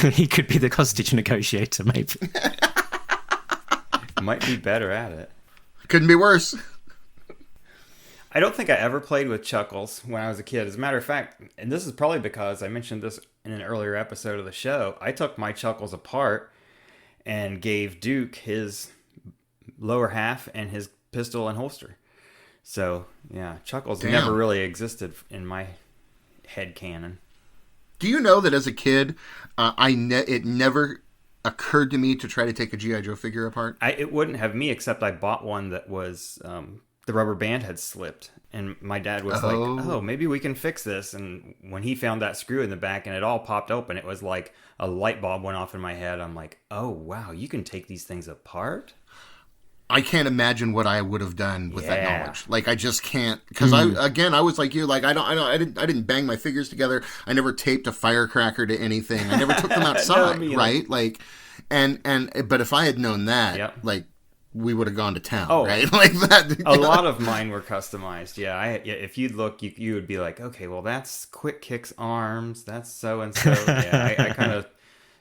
He could be the hostage negotiator, maybe. Might be better at it. Couldn't be worse. I don't think I ever played with Chuckles when I was a kid. As a matter of fact, and this is probably because I mentioned this in an earlier episode of the show, I took my Chuckles apart and gave Duke his lower half and his pistol and holster. So, yeah, Chuckles never really existed in my head canon. Do you know that as a kid, it never occurred to me to try to take a G.I. Joe figure apart? It wouldn't have me, except I bought one that was, the rubber band had slipped. And my dad was like, oh, maybe we can fix this. And when he found that screw in the back and it all popped open, it was like a light bulb went off in my head. I'm like, oh, wow, you can take these things apart? I can't imagine what I would have done with that knowledge. Like, I just can't, because I was like you. Like, I didn't bang my figures together. I never taped a firecracker to anything. I never took them outside, right? Like, but if I had known that, like, we would have gone to town, right? Like that. A lot of mine were customized. Yeah, if you'd look, you would be like, okay, well, that's Quick Kick's arms. That's so and so. Yeah, I kind of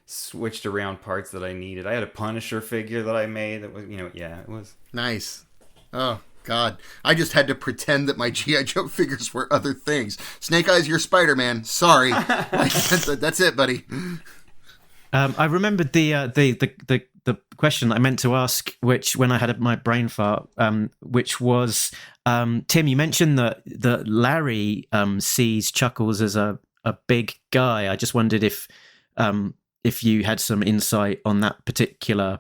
switched around parts that I needed. I had a Punisher figure that I made that was, it was nice. Oh God, I just had to pretend that my G.I. Joe figures were other things. Snake Eyes, you're Spider-Man. Sorry, that's it, buddy. I remembered the question I meant to ask, which when I had my brain fart, which was Tim. You mentioned that Larry sees Chuckles as a big guy. I just wondered if you had some insight on that particular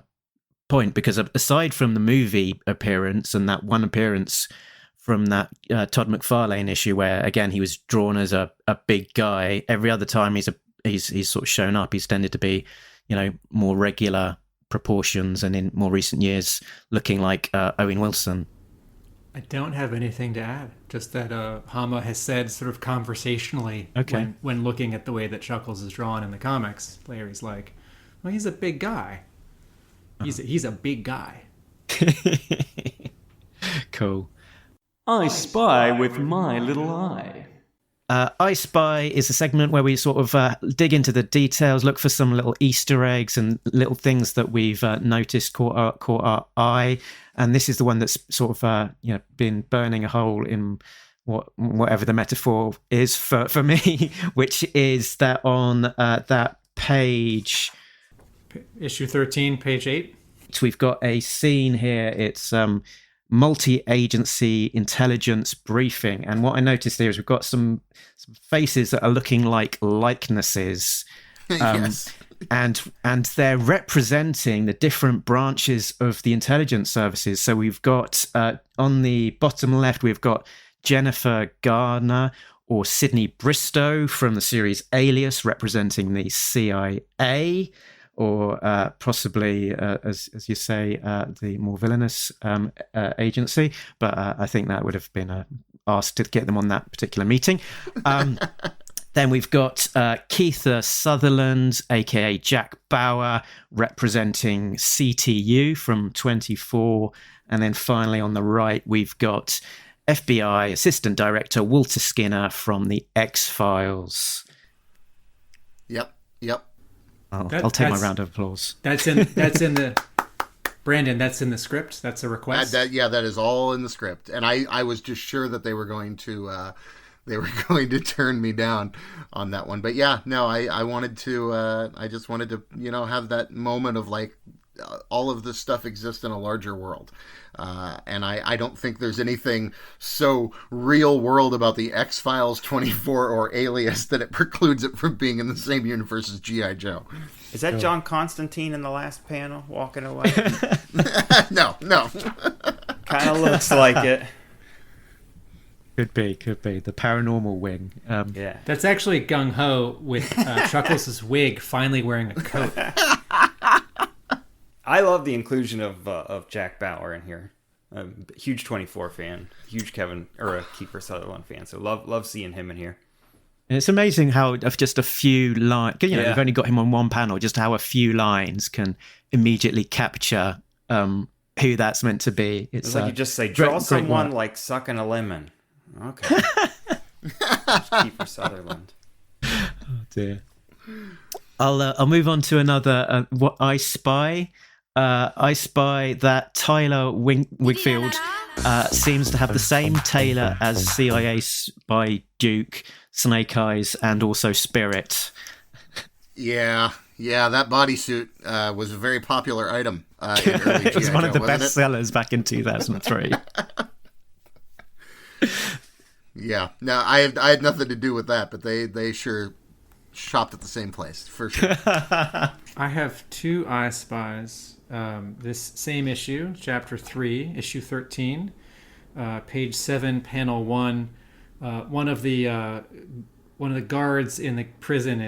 point, because aside from the movie appearance and that one appearance from that Todd McFarlane issue where again he was drawn as a big guy, every other time he's sort of shown up, he's tended to be more regular proportions, and in more recent years looking like Owen Wilson. I don't have anything to add. Just that Hama has said sort of conversationally when looking at the way that Chuckles is drawn in the comics, Larry's like, well, he's a big guy. He's a big guy. Cool. I spy with my little eye. I Spy is a segment where we sort of dig into the details, look for some little Easter eggs and little things that we've noticed caught our eye. And this is the one that's sort of been burning a hole in whatever the metaphor is for me, which is that on that page, issue 13, page 8. We've got a scene here. It's multi-agency intelligence briefing, and what I noticed there is we've got some faces that are looking like likenesses. Yes. And they're representing the different branches of the intelligence services. So we've got on the bottom left, we've got Jennifer Gardner or Sydney Bristow from the series Alias, representing the CIA, or possibly, as you say, the more villainous agency. But I think that would have been asked to get them on that particular meeting. Then we've got Keitha Sutherland, aka Jack Bauer, representing CTU from 24. And then finally on the right, we've got FBI Assistant Director Walter Skinner from the X-Files. Yep. I'll take my round of applause. That's in the Brandon. That's in the script. That's a request. That is all in the script, and I was just sure that they were going to turn me down on that one. But yeah, no, I wanted to. I just wanted to, have that moment of like all of this stuff exists in a larger world. And I don't think there's anything so real world about the X-Files 24 or Alias that it precludes it from being in the same universe as G.I. Joe. Is that John Constantine in the last panel walking away? No. Kind of looks like it. Could be. The paranormal wing. Yeah. That's actually Gung Ho with Chuckles' wig finally wearing a coat. I love the inclusion of Jack Bauer in here. I'm a huge 24 fan, huge Kiefer Sutherland fan. So love seeing him in here. And it's amazing how of just a few lines, you've only got him on one panel, just how a few lines can immediately capture who that's meant to be. It's like you just say, draw someone like sucking a lemon. Okay. Kiefer Sutherland. Oh dear. I'll move on to another. What I spy. I spy that Tyler Wigfield seems to have the same tailor as CIA spy Duke, Snake Eyes, and also Spirit. Yeah, that bodysuit was a very popular item in early It was G.I. one of the Joe, best sellers back in 2003. Yeah, no, I had nothing to do with that, but they sure shopped at the same place for sure. I have two I Spies. This same issue, Chapter 3, Issue 13, page 7, Panel 1. One of the guards in the prison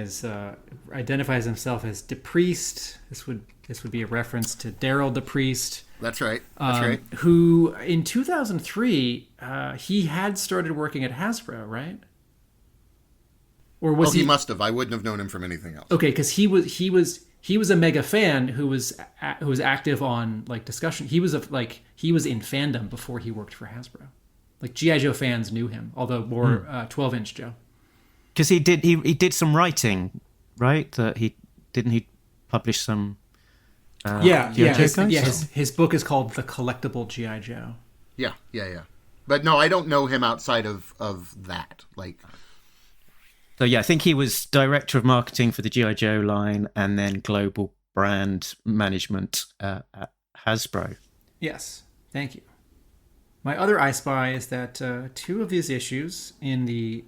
identifies himself as DePriest. This would be a reference to Daryl DePriest. That's right. Who in 2003 he had started working at Hasbro, right? Or was he must have. I wouldn't have known him from anything else. Okay, because he was a mega fan who was active on like discussion. He was in fandom before he worked for Hasbro. Like G.I. Joe fans knew him, although more 12-inch Joe. Because he did some writing, right? That he publish some. His book is called The Collectible G.I. Joe. Yeah. But no, I don't know him outside of that. Like. So yeah, I think he was director of marketing for the G.I. Joe line and then global brand management at Hasbro. Yes, thank you. My other I Spy is that two of these issues in the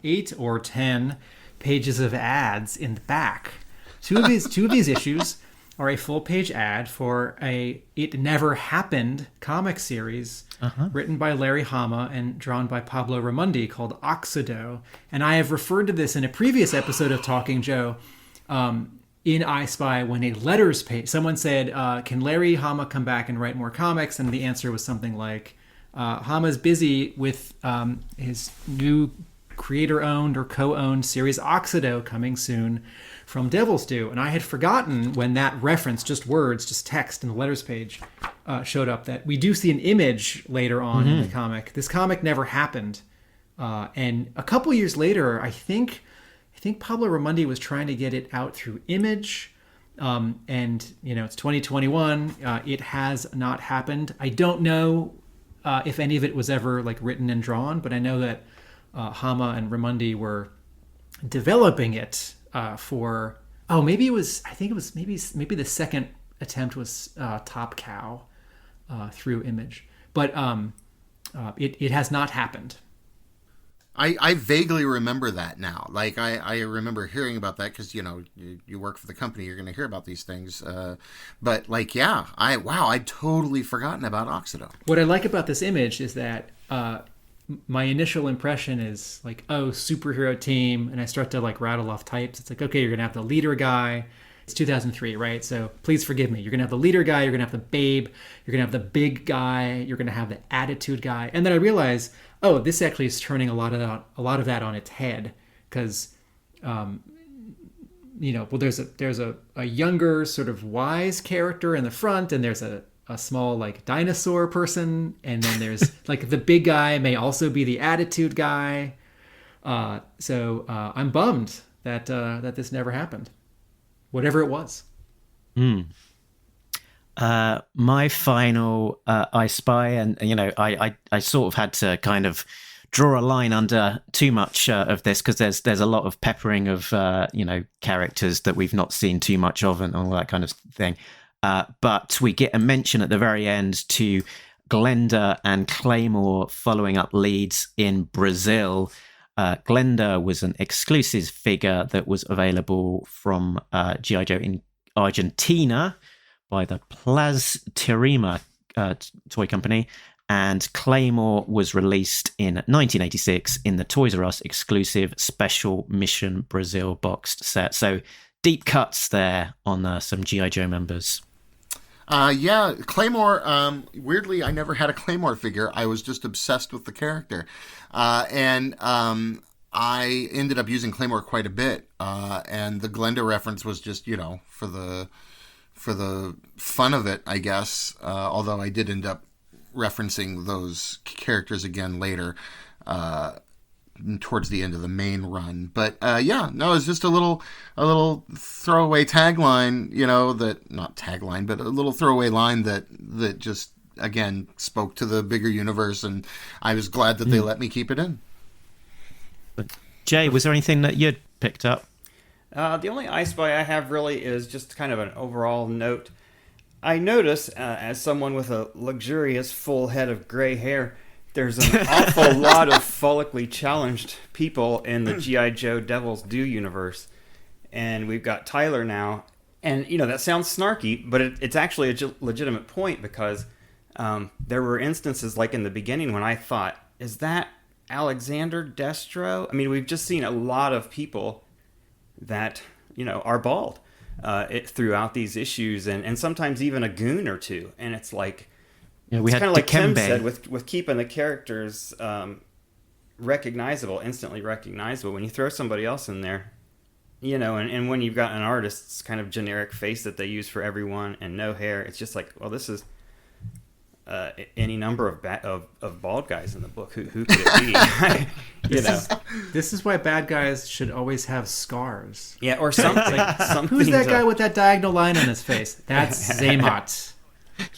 8 or 10 pages of ads in the back, two of these issues are a full-page ad for a It Never Happened comic series written by Larry Hama and drawn by Pablo Ramundi called Oxido. And I have referred to this in a previous episode of Talking Joe in I Spy when a letters page, someone said, can Larry Hama come back and write more comics? And the answer was something like, Hama's busy with his new creator-owned or co-owned series Oxido coming soon from Devil's Due. And I had forgotten when that reference, just words, just text in the letters page, showed up, that we do see an image later on in the comic. This comic never happened. And a couple years later, I think Pablo Ramundi was trying to get it out through Image. And, it's 2021. It has not happened. I don't know if any of it was ever like written and drawn, but I know that Hama and Ramundi were developing it for maybe the second attempt was Top Cow through Image, but it has not happened. I vaguely remember that now. Like I remember hearing about that because you work for the company, you're going to hear about these things. But like I'd totally forgotten about Oxido. What I like about this image is that my initial impression is like, superhero team, and I start to like rattle off types. It's like, okay, you're gonna have the leader guy. It's 2003, right? So please forgive me. You're gonna have the leader guy. You're gonna have the babe. You're gonna have the big guy. You're gonna have the attitude guy. And then I realize, this actually is turning a lot of that on its head, because, there's a younger sort of wise character in the front, and there's a a small like dinosaur person, and then there's like the big guy may also be the attitude guy. So I'm bummed that this never happened, whatever it was. My final I Spy, and I sort of had to kind of draw a line under too much of this, because there's a lot of peppering of characters that we've not seen too much of and all that kind of thing. But we get a mention at the very end to Glenda and Claymore following up leads in Brazil. Glenda was an exclusive figure that was available from G.I. Joe in Argentina by the Plastirima toy company, and Claymore was released in 1986 in the Toys R Us exclusive Special Mission Brazil boxed set. So deep cuts there on some G.I. Joe members. Yeah, Claymore, weirdly, I never had a Claymore figure. I was just obsessed with the character. And I ended up using Claymore quite a bit. And the Glenda reference was just, for the fun of it, I guess. Although I did end up referencing those characters again later, towards the end of the main run. But it's just a little throwaway tagline, not tagline, but a little throwaway line that just, again, spoke to the bigger universe, and I was glad that they let me keep it in. But Jay, was there anything that you'd picked up? The only I Spy I have really is just kind of an overall note. I notice, as someone with a luxurious full head of gray hair, there's an awful lot of follically challenged people in the G.I. Joe Devil's Due universe. And we've got Tyler now. And, that sounds snarky, but it's actually a legitimate point, because there were instances like in the beginning when I thought, is that Alexander Destro? I mean, we've just seen a lot of people that, are bald throughout these issues, and sometimes even a goon or two. And it's like, we had kind of like Tim Dikembe. said, with keeping the characters recognizable, instantly recognizable. When you throw somebody else in there, and when you've got an artist's kind of generic face that they use for everyone and no hair, it's just like, well, this is any number of bald guys in the book. Who could it be? This is why bad guys should always have scars. Yeah, or something. Who's that guy with that diagonal line on his face? That's Zaymot.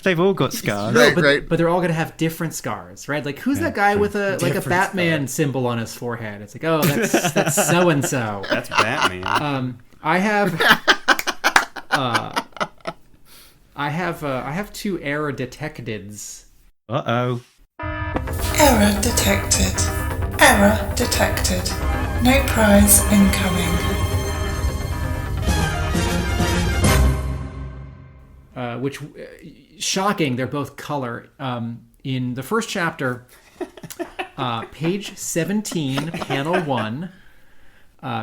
They've all got scars. No, but they're all going to have different scars, right? Like, who's that guy with a Batman symbol on his forehead? It's like, oh, that's so and so. That's Batman. I have two error detecteds. Uh-oh. Error detected. Error detected. No prize incoming. Which, shocking, they're both color. In the first chapter, page 17, panel 1.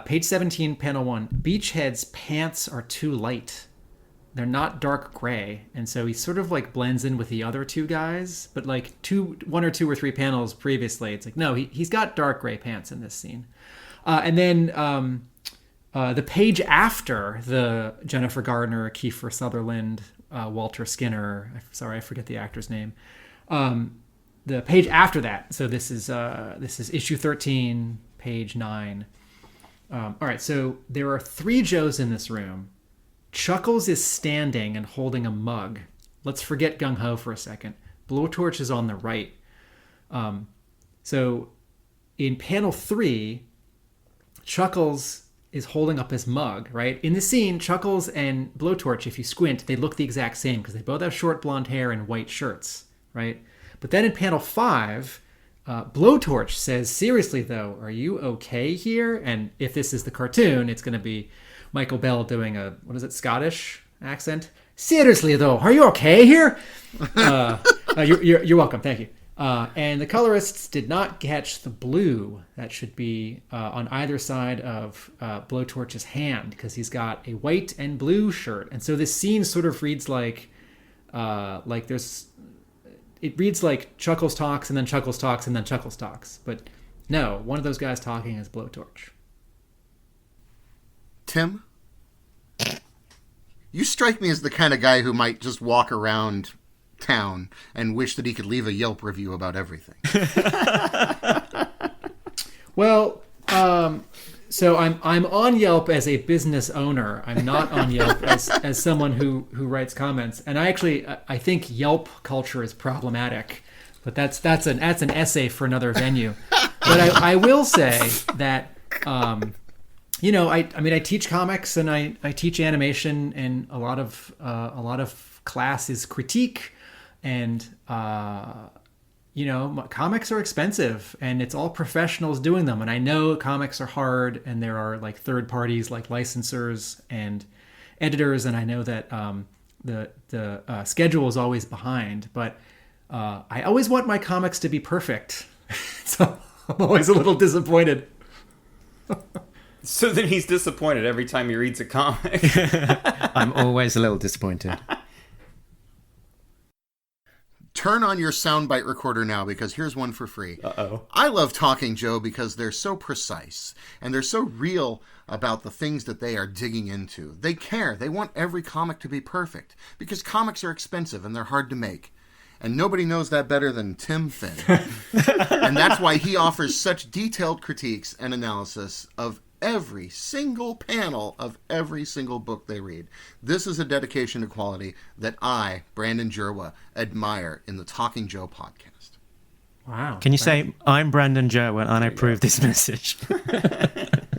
Page 17, panel 1. Beachhead's pants are too light. They're not dark gray, and so he sort of like blends in with the other two guys. But like one or two or three panels previously, it's like, no, he's got dark gray pants in this scene. And then the page after the Jennifer Gardner, Kiefer Sutherland, Walter Skinner, I forget the actor's name. The page after that, so this is issue 13, page 9. All right, so there are 3 Joes in this room. Chuckles is standing and holding a mug. Let's forget Gung Ho for a second. Blowtorch is on the right. So in panel 3, Chuckles is holding up his mug, right? In the scene, Chuckles and Blowtorch, if you squint, they look the exact same because they both have short blonde hair and white shirts, right? But then in panel 5, Blowtorch says, seriously though, are you okay here? And if this is the cartoon, it's going to be Michael Bell doing a, Scottish accent? Seriously though, are you okay here? You're welcome, thank you. And the colorists did not catch the blue that should be on either side of Blowtorch's hand, because he's got a white and blue shirt. And so this scene sort of reads like it reads like Chuckles talks and then Chuckles talks and then Chuckles talks. But no, one of those guys talking is Blowtorch. Tim, you strike me as the kind of guy who might just walk around town and wish that he could leave a Yelp review about everything. Well, so I'm on Yelp as a business owner. I'm not on Yelp as someone who writes comments. And I think Yelp culture is problematic. But that's an essay for another venue. But I will say that I teach comics and I teach animation, and a lot of class is critique, and comics are expensive, and it's all professionals doing them. And I know comics are hard, and there are like third parties like licensors and editors, and I know that the schedule is always behind. But I always want my comics to be perfect, so I'm always a little disappointed. So then he's disappointed every time he reads a comic. I'm always a little disappointed. Turn on your soundbite recorder now, because here's one for free. Uh-oh. I love Talking Joe because they're so precise and they're so real about the things that they are digging into. They care. They want every comic to be perfect because comics are expensive and they're hard to make. And nobody knows that better than Tim Finn. And that's why he offers such detailed critiques and analysis of every single panel of every single book they read. This is a dedication to quality that I, Brandon Jerwa, admire in the Talking Joe podcast. Wow. Can you say, I'm Brandon Jerwa and I approve this message?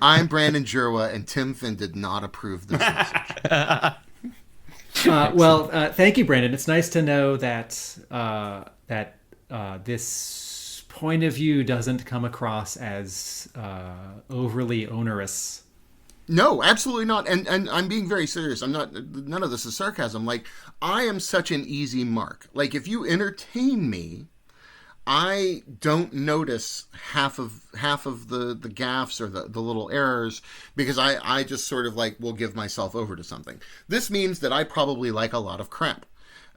I'm Brandon Jerwa and Tim Finn did not approve this message. Thank you, Brandon. It's nice to know that this point of view doesn't come across as overly onerous. No, absolutely not. And I'm being very serious. None of this is sarcasm. Like, I am such an easy mark. Like, if you entertain me, I don't notice half of the gaffes or the little errors, because I just sort of like will give myself over to something. This means that I probably like a lot of crap.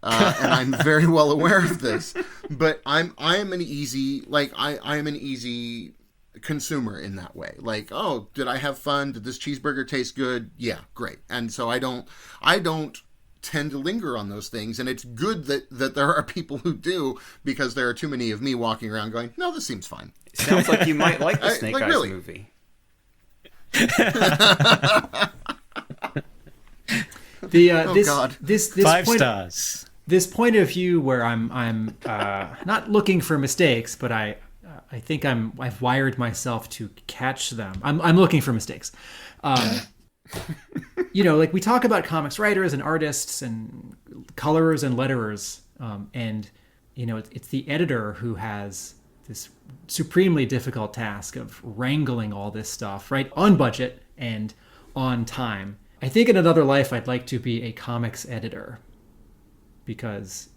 And I'm very well aware of this, but I'm an easy, like, I'm an easy consumer in that way. Like, oh, did I have fun? Did this cheeseburger taste good? Yeah, great. And so I don't tend to linger on those things, and it's good that there are people who do, because there are too many of me walking around going, no, this seems fine. Sounds like you might like the Snake Eyes really. movie. God. This 5 point, stars. This point of view where I'm not looking for mistakes, but I think I've wired myself to catch them. I'm looking for mistakes. Like we talk about comics writers and artists and colorers and letterers, and it's the editor who has this supremely difficult task of wrangling all this stuff, right, on budget and on time. I think in another life I'd like to be a comics editor, because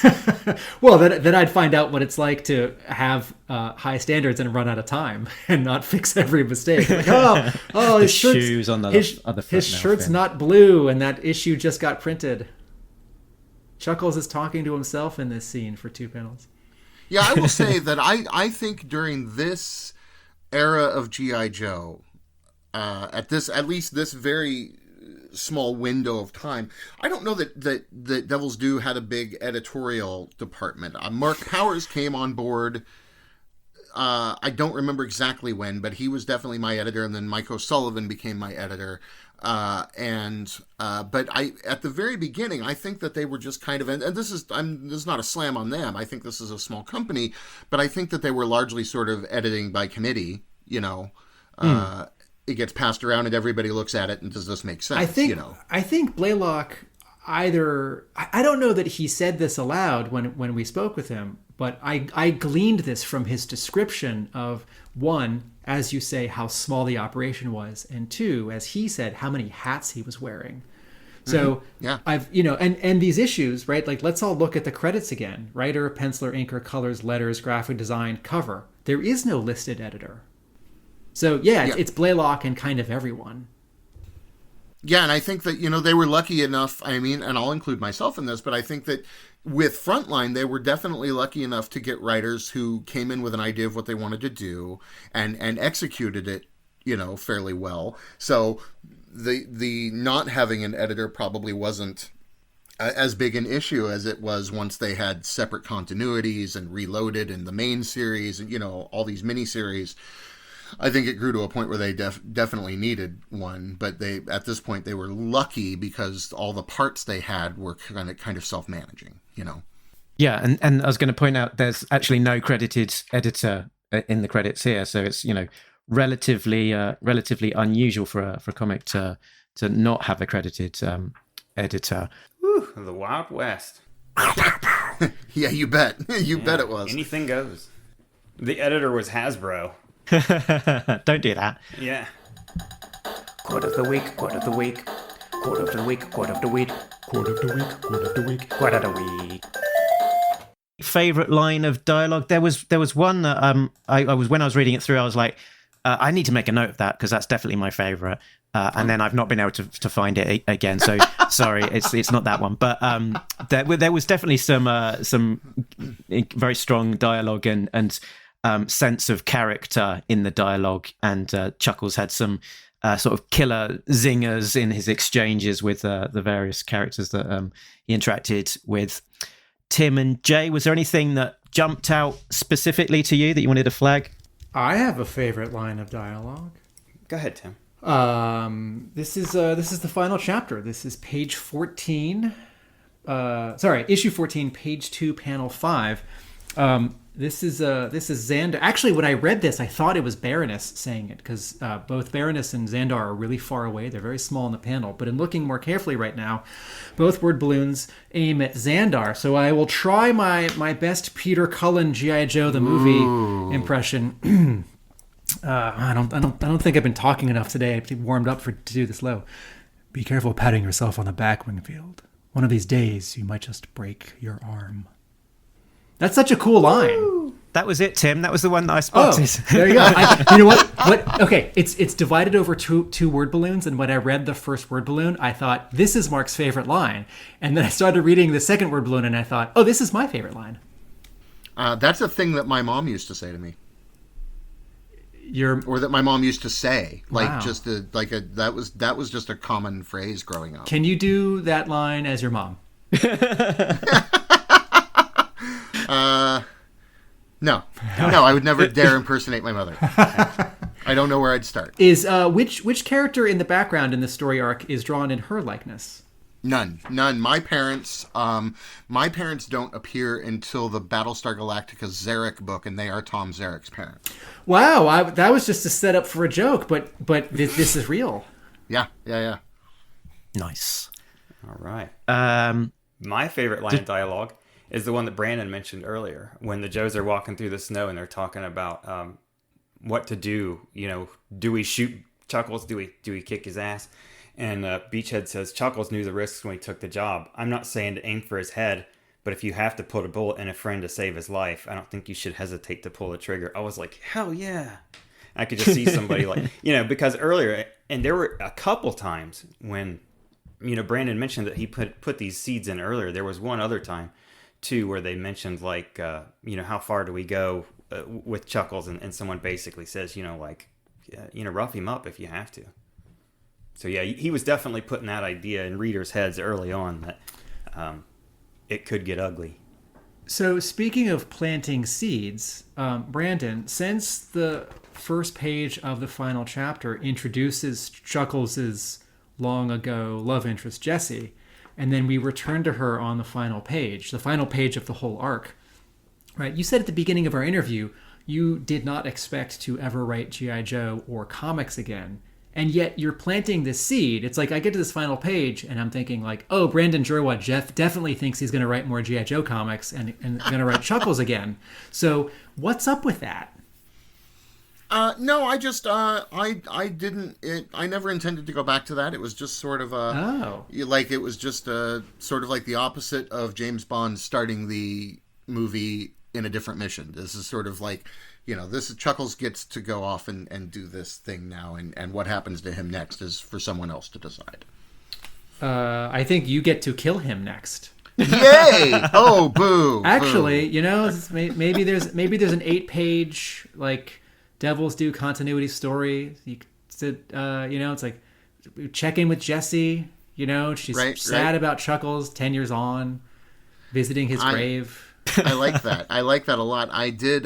then I'd find out what it's like to have high standards and run out of time and not fix every mistake. Like, his shoes on the other foot. His shirt's not blue, and that issue just got printed. Chuckles is talking to himself in this scene for 2 panels. Yeah, I will say that I think during this era of G.I. Joe, at least this very small window of time, I don't know that Devil's Due had a big editorial department. Mark Powers came on board. I don't remember exactly when, but he was definitely my editor, and then Mike O'Sullivan became my editor. But at the very beginning, I think that they were just kind of, and this is not a slam on them. I think this is a small company, but I think that they were largely sort of editing by committee. It gets passed around and everybody looks at it and does this make sense? I think Blaylock I don't know that he said this aloud when we spoke with him, but I gleaned this from his description of, one, as you say, how small the operation was, and two, as he said, how many hats he was wearing. So yeah. And these issues, right? Like, let's all look at the credits again. Writer, penciler, inker, colors, letters, graphic design, cover. There is no listed editor. So yeah. It's Blaylock and kind of everyone. Yeah, and I think that, they were lucky enough, and I'll include myself in this, but I think that with Frontline, they were definitely lucky enough to get writers who came in with an idea of what they wanted to do and executed it, fairly well. So the not having an editor probably wasn't as big an issue as it was once they had separate continuities and Reloaded and the main series and, all these miniseries. I think it grew to a point where they definitely needed one, but at this point they were lucky because all the parts they had were kind of self-managing, Yeah, and I was going to point out there's actually no credited editor in the credits here, so it's relatively unusual for a comic to not have a credited editor. Whew, the Wild West. Yeah, you bet. You bet it was. Anything goes. The editor was Hasbro. Don't do that. Yeah. Quote of the week, quote of the week, quote of the week, quote of the week, quote of the week, quote of the week, quote of the week. Favorite line of dialogue? There was one that I was when I was reading it through, I was like, I need to make a note of that because that's definitely my favorite. And then I've not been able to find it again. So sorry, it's not that one. But there was definitely some very strong dialogue and sense of character in the dialogue. And Chuckles had some sort of killer zingers in his exchanges with the various characters that he interacted with. Tim and Jay, was there anything that jumped out specifically to you that you wanted to flag? I have a favorite line of dialogue. Go ahead, Tim. This is the final chapter. This is page 14. Issue 14, page 2, panel 5. This is Xandar. Actually, when I read this, I thought it was Baroness saying it because both Baroness and Xandar are really far away. They're very small in the panel. But in looking more carefully right now, both word balloons aim at Xandar. So I will try my best Peter Cullen G.I. Joe the movie impression. I don't think I've been talking enough today. I've warmed up to do this low. Be careful patting yourself on the back, Wingfield. One of these days, you might just break your arm. That's such a cool line. That was it, Tim. That was the one that I spotted. Oh, there you go. You know what? Okay, it's divided over two word balloons, and when I read the first word balloon, I thought, this is Mark's favorite line. And then I started reading the second word balloon, and I thought, oh, this is my favorite line. That's a thing that my mom used to say to me. Or that my mom used to say, Wow. That was just a common phrase growing up. Can you do that line as your mom? No, I would never dare impersonate my mother. I don't know where I'd start. Is which character in the background in the story arc is drawn in her likeness? None. My parents don't appear until the Battlestar Galactica Zarek book, and they are Tom Zarek's parents. Wow, that was just a setup for a joke, but this is real. Yeah. Nice. All right. My favorite line of dialogue is the one that Brandon mentioned earlier, when the Joes are walking through the snow and they're talking about what to do. Do we shoot Chuckles? Do we kick his ass? And Beachhead says, Chuckles knew the risks when he took the job. I'm not saying to aim for his head, but if you have to put a bullet in a friend to save his life, I don't think you should hesitate to pull the trigger. I was like, hell yeah. I could just see somebody because earlier, and there were a couple times when, Brandon mentioned that he put these seeds in earlier. There was one other time, too, where they mentioned, how far do we go with Chuckles? And someone basically says, rough him up if you have to. So, yeah, he was definitely putting that idea in readers' heads early on that it could get ugly. So, speaking of planting seeds, Brandon, since the first page of the final chapter introduces Chuckles' long ago love interest, Jessie, and then we return to her on the final page of the whole arc, right? You said at the beginning of our interview you did not expect to ever write G.I. Joe or comics again. And yet you're planting this seed. It's like I get to this final page and I'm thinking Brandon Jerwa definitely thinks he's going to write more G.I. Joe comics and going to write Chuckles again. So what's up with that? No, I just, I didn't, I never intended to go back to that. It was just sort of it was just sort of like the opposite of James Bond starting the movie in a different mission. This is sort of like, this is Chuckles gets to go off and do this thing now, and what happens to him next is for someone else to decide. I think you get to kill him next. Yay! Oh, boo! Actually, maybe there's an 8-page Devils Do continuity story. You said, it's like check in with Jesse. You know, she's Right, sad right. about Chuckles 10 years on, visiting his grave. I like that. I like that a lot. I did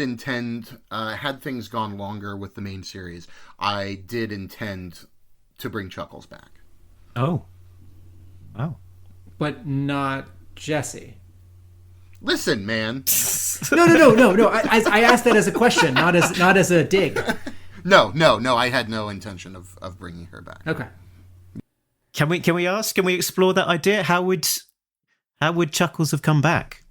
intend, had things gone longer with the main series, I did intend to bring Chuckles back. Oh. Wow. But not Jesse. Listen, man. No. I asked that as a question, not as a dig. No. I had no intention of bringing her back. Okay. Can we explore that idea? How would Chuckles have come back?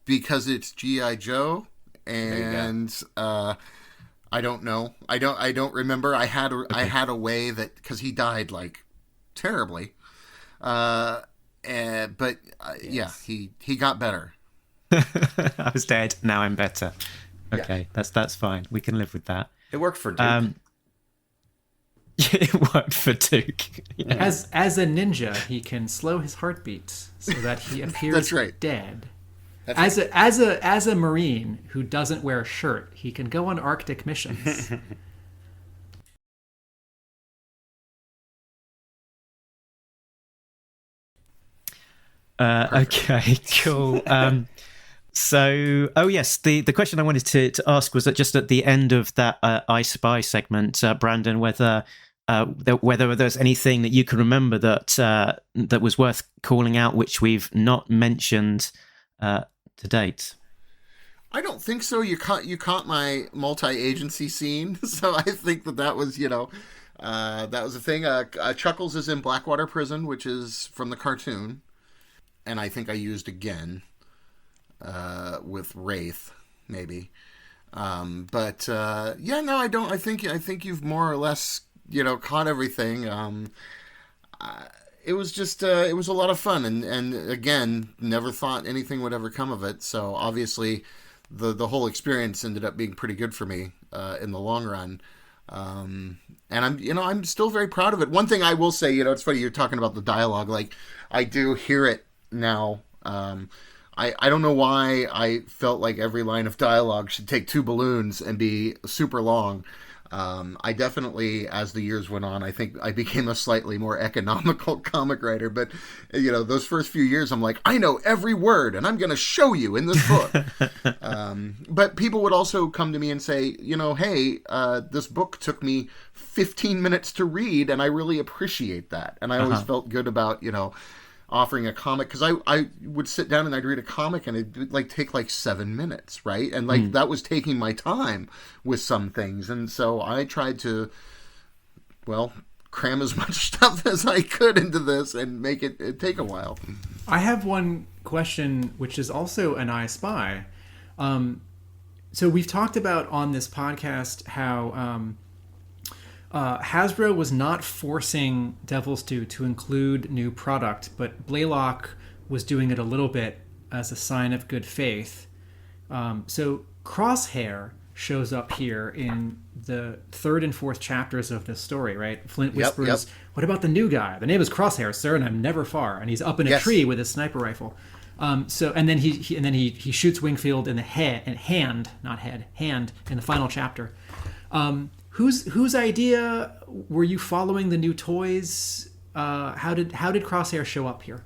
Because it's G.I. Joe, and I don't know. I don't remember. I had a way that, because he died like terribly, yeah, he got better. I was dead. Now I'm better. Okay, Yeah. that's fine. We can live with that. It worked for Duke. It worked for Duke. Yeah. As a ninja, he can slow his heartbeat so that he appears That's right. dead. That's As a Marine who doesn't wear a shirt, he can go on Arctic missions. Okay, cool. So, yes, the question I wanted to ask was that just at the end of that I Spy segment, Brandon, whether there's anything that you can remember that was worth calling out, which we've not mentioned to date. I don't think so. You caught my multi-agency scene, so I think that was, that was a thing. Chuckles is in Blackwater Prison, which is from the cartoon, and I think I used again with Wraith, maybe. But no, I don't. I think you've more or less, caught everything. It was just, it was a lot of fun, and again, never thought anything would ever come of it. So obviously, the whole experience ended up being pretty good for me in the long run. And I'm still very proud of it. One thing I will say, it's funny you're talking about the dialogue. Like, I do hear it now. I don't know why I felt like every line of dialogue should take 2 balloons and be super long. I definitely, as the years went on, I think I became a slightly more economical comic writer. But, those first few years, I'm like, I know every word, and I'm going to show you in this book. But people would also come to me and say, hey, this book took me 15 minutes to read, and I really appreciate that. And I always felt good about, offering a comic, because I would sit down and I'd read a comic and it would take 7 minutes, right? And that was taking my time with some things, and so I tried to cram as much stuff as I could into this and make it take a while. I have one question, which is also an I Spy. So we've talked about on this podcast how Hasbro was not forcing Devil's Due to include new product, but Blaylock was doing it a little bit as a sign of good faith. So Crosshair shows up here in the 3rd and 4th chapters of this story, right? Flint whispers, "What about the new guy? The name is Crosshair, sir, and I'm never far." And he's up in a tree with his sniper rifle. And then he shoots Wingfield in the hand in the final chapter. Whose idea were you following the new toys? How did Crosshair show up here?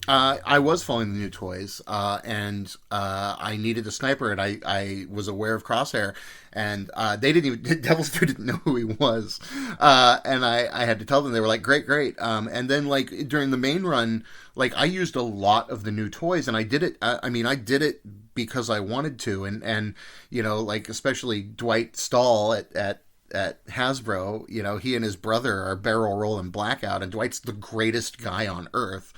I was following the new toys, and I needed a sniper, and I was aware of Crosshair, and they didn't even, Devil's Due didn't know who he was, and I had to tell them. They were like, great, and then during the main run, I used a lot of the new toys, and I did it. I did it because I wanted to, and especially Dwight Stahl at Hasbro, he and his brother are barrel rolling Blackout, and Dwight's the greatest guy on earth.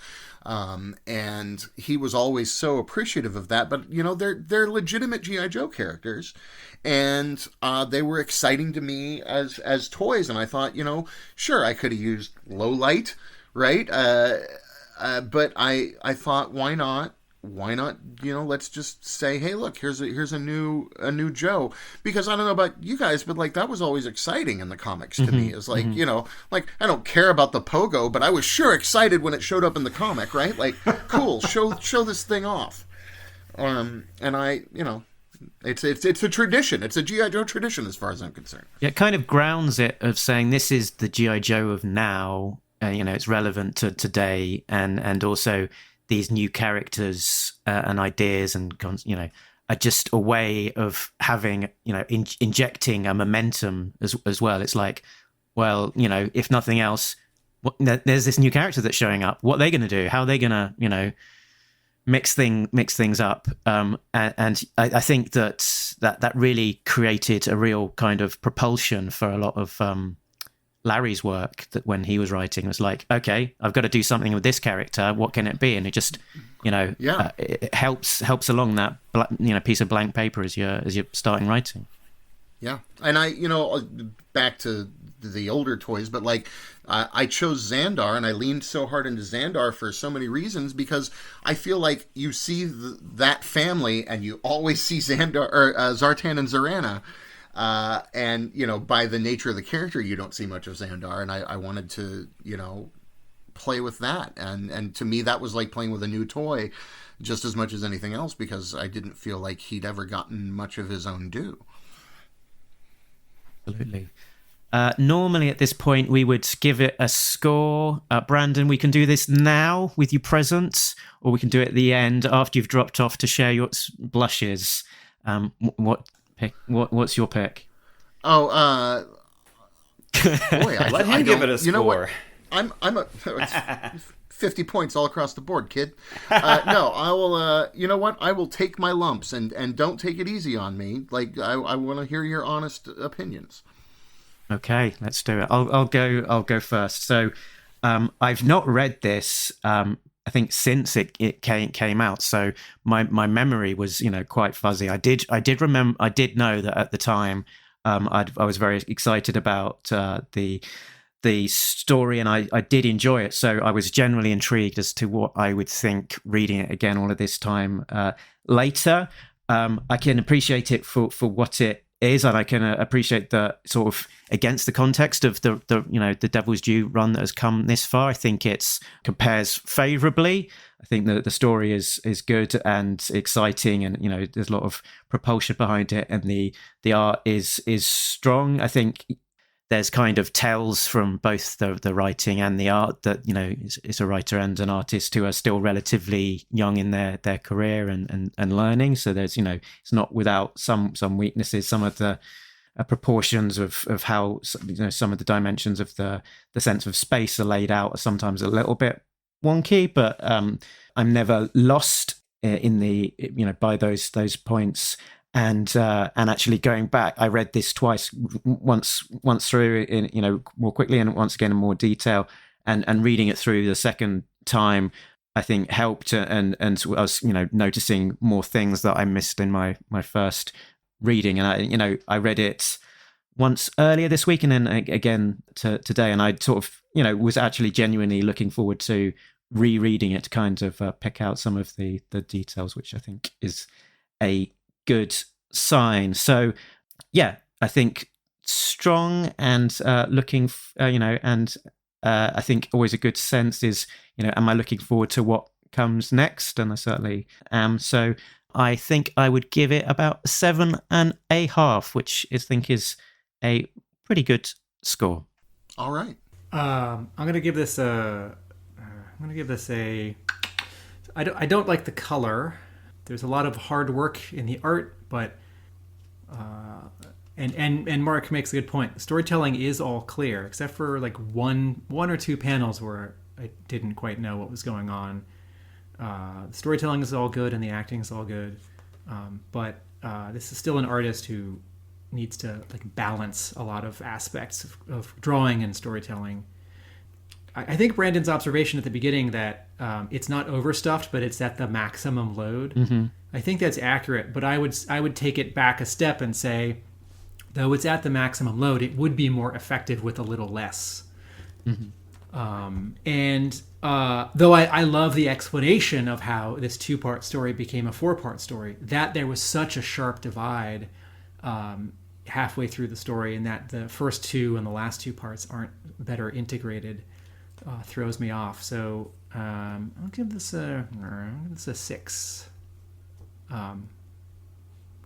And he was always so appreciative of that, but they're legitimate G.I. Joe characters, and they were exciting to me as toys, and I thought, sure, I could have used Low Light, right? But I thought, why not? Let's just say, hey, look, here's a new Joe, because I don't know about you guys, but that was always exciting in the comics to me. It's I don't care about the pogo, but I was sure excited when it showed up in the comic, right? Cool, show this thing off. And I, It's a tradition. It's a G.I. Joe tradition as far as I'm concerned. Yeah, it kind of grounds it of saying this is the G.I. Joe of now. It's relevant to today, and also these new characters and ideas and are just a way of having injecting a momentum as well. It's like, well, if nothing else, there's this new character that's showing up. What are they going to do? How are they going to mix things up? And I think that really created a real kind of propulsion for a lot of Larry's work. That when he was writing, it was like, okay, I've got to do something with this character. What can it be? And it just it helps along that piece of blank paper as you're starting writing. Yeah, and I back to the older toys, but like I chose Xandar, and I leaned so hard into Xandar for so many reasons, because I feel like you see that family and you always see Xandar or Zartan and Zarana, and by the nature of the character you don't see much of Xandar, and I wanted to play with that, and to me that was like playing with a new toy just as much as anything else, because I didn't feel like he'd ever gotten much of his own due. Absolutely. Normally at this point we would give it a score. Brandon, we can do this now with you present, or we can do it at the end after you've dropped off to share your blushes. What's your pick? Boy, let him give it a score. You know what? I'm it's 50 points all across the board, kid. No, I will. You know what? I will take my lumps, and don't take it easy on me. Like I want to hear your honest opinions. Okay, let's do it. I'll go first. So, I've not read this. I think since it came out. So my memory was quite fuzzy. I did remember. I did know that at the time. I was very excited about the story, and I did enjoy it. So I was generally intrigued as to what I would think reading it again all of this time later. I can appreciate it for what it is, and I can appreciate the sort of against the context of the Devil's Due run that has come this far. I think it compares favorably. I think the story is good and exciting, and there's a lot of propulsion behind it, and the art is strong. I think there's kind of tells from both the writing and the art that it's a writer and an artist who are still relatively young in their career and learning. So there's it's not without some weaknesses. Some of the proportions of how some of the dimensions of the sense of space are laid out are sometimes a little bit wonky, but I'm never lost in the by those points. And actually going back, I read this twice, once through in more quickly, and once again in more detail, and reading it through the second time, I think helped, and I was noticing more things that I missed in my first reading, and I read it once earlier this week and then again today, and I sort of was actually genuinely looking forward to rereading it to kind of pick out some of the details, which I think is a good sign. So yeah, I think strong, and looking and I think always a good sense is am I looking forward to what comes next? And I certainly am. So I think I would give it about 7.5, which I think is a pretty good score. All right. I'm gonna give this a I don't like the color. There's a lot of hard work in the art, but and Mark makes a good point. The storytelling is all clear, except for like one or two panels where I didn't quite know what was going on. The storytelling is all good and the acting is all good, but this is still an artist who needs to balance a lot of aspects of drawing and storytelling. I think Brandon's observation at the beginning that it's not overstuffed, but it's at the maximum load. Mm-hmm. I think that's accurate, but I would take it back a step and say, though it's at the maximum load, it would be more effective with a little less. Mm-hmm. Though I love the explanation of how this 2-part story became a 4-part story, that there was such a sharp divide halfway through the story, and that the first 2 and the last 2 parts aren't better integrated, throws me off. So I'll give this a 6.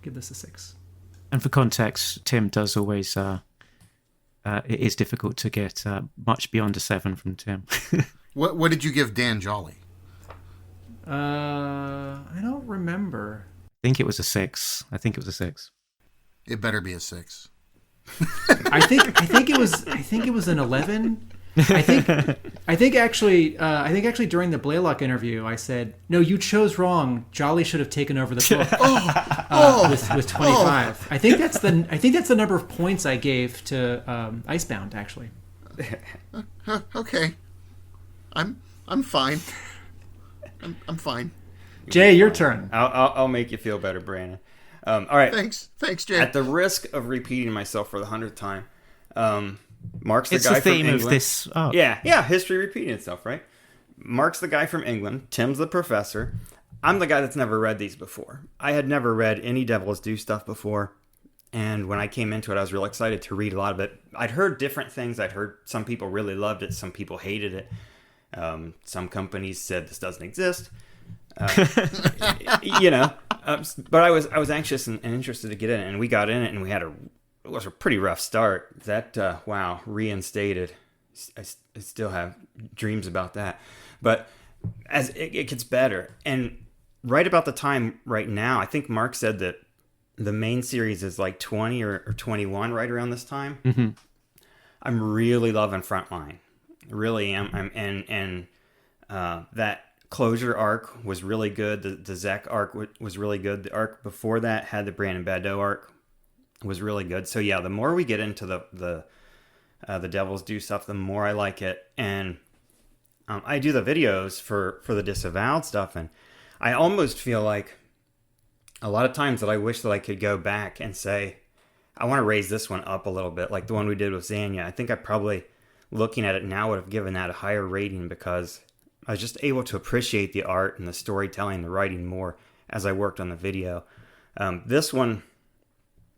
give this a 6. And for context, Tim does always. It is difficult to get much beyond a 7 from Tim. What did you give Dan Jolly? I don't remember. I think it was a 6. It better be a 6. I think it was an 11. I think actually during the Blaylock interview, I said, "No, you chose wrong. Jolly should have taken over the book with 25." Oh. I think that's the number of points I gave to Icebound. Actually. Okay, I'm fine. I'm fine. Jay, your turn. I'll make you feel better, Brandon. All right. Thanks, Jay. At the risk of repeating myself for the 100th time, Mark's the it's guy the theme from England. of this. Oh. Yeah, history repeating itself, right? Mark's the guy from England. Tim's the professor. I'm the guy that's never read these before. I had never read any Devil's Due stuff before, and when I came into it, I was real excited to read a lot of it. I'd heard different things. I'd heard some people really loved it, some people hated it. Some companies said this doesn't exist. But I was anxious and interested to get in it, and we got in it, and it was a pretty rough start. That reinstated. I still have dreams about that, but as it gets better, and right about the time right now, I think Mark said that the main series is like 20 or 21 right around this time. Mm-hmm. I'm really loving Frontline, really am. And that closure arc was really good. The Zek arc was really good. The arc before that had the Brandon Badeau arc was really good. So yeah, the more we get into the Devil's Due stuff, the more I like it. And I do the videos for the Disavowed stuff, and I almost feel like a lot of times that I wish that I could go back and say, I want to raise this one up a little bit, like the one we did with Zanya. I think I probably, looking at it now, would have given that a higher rating because I was just able to appreciate the art and the storytelling, the writing more as I worked on the video. This one,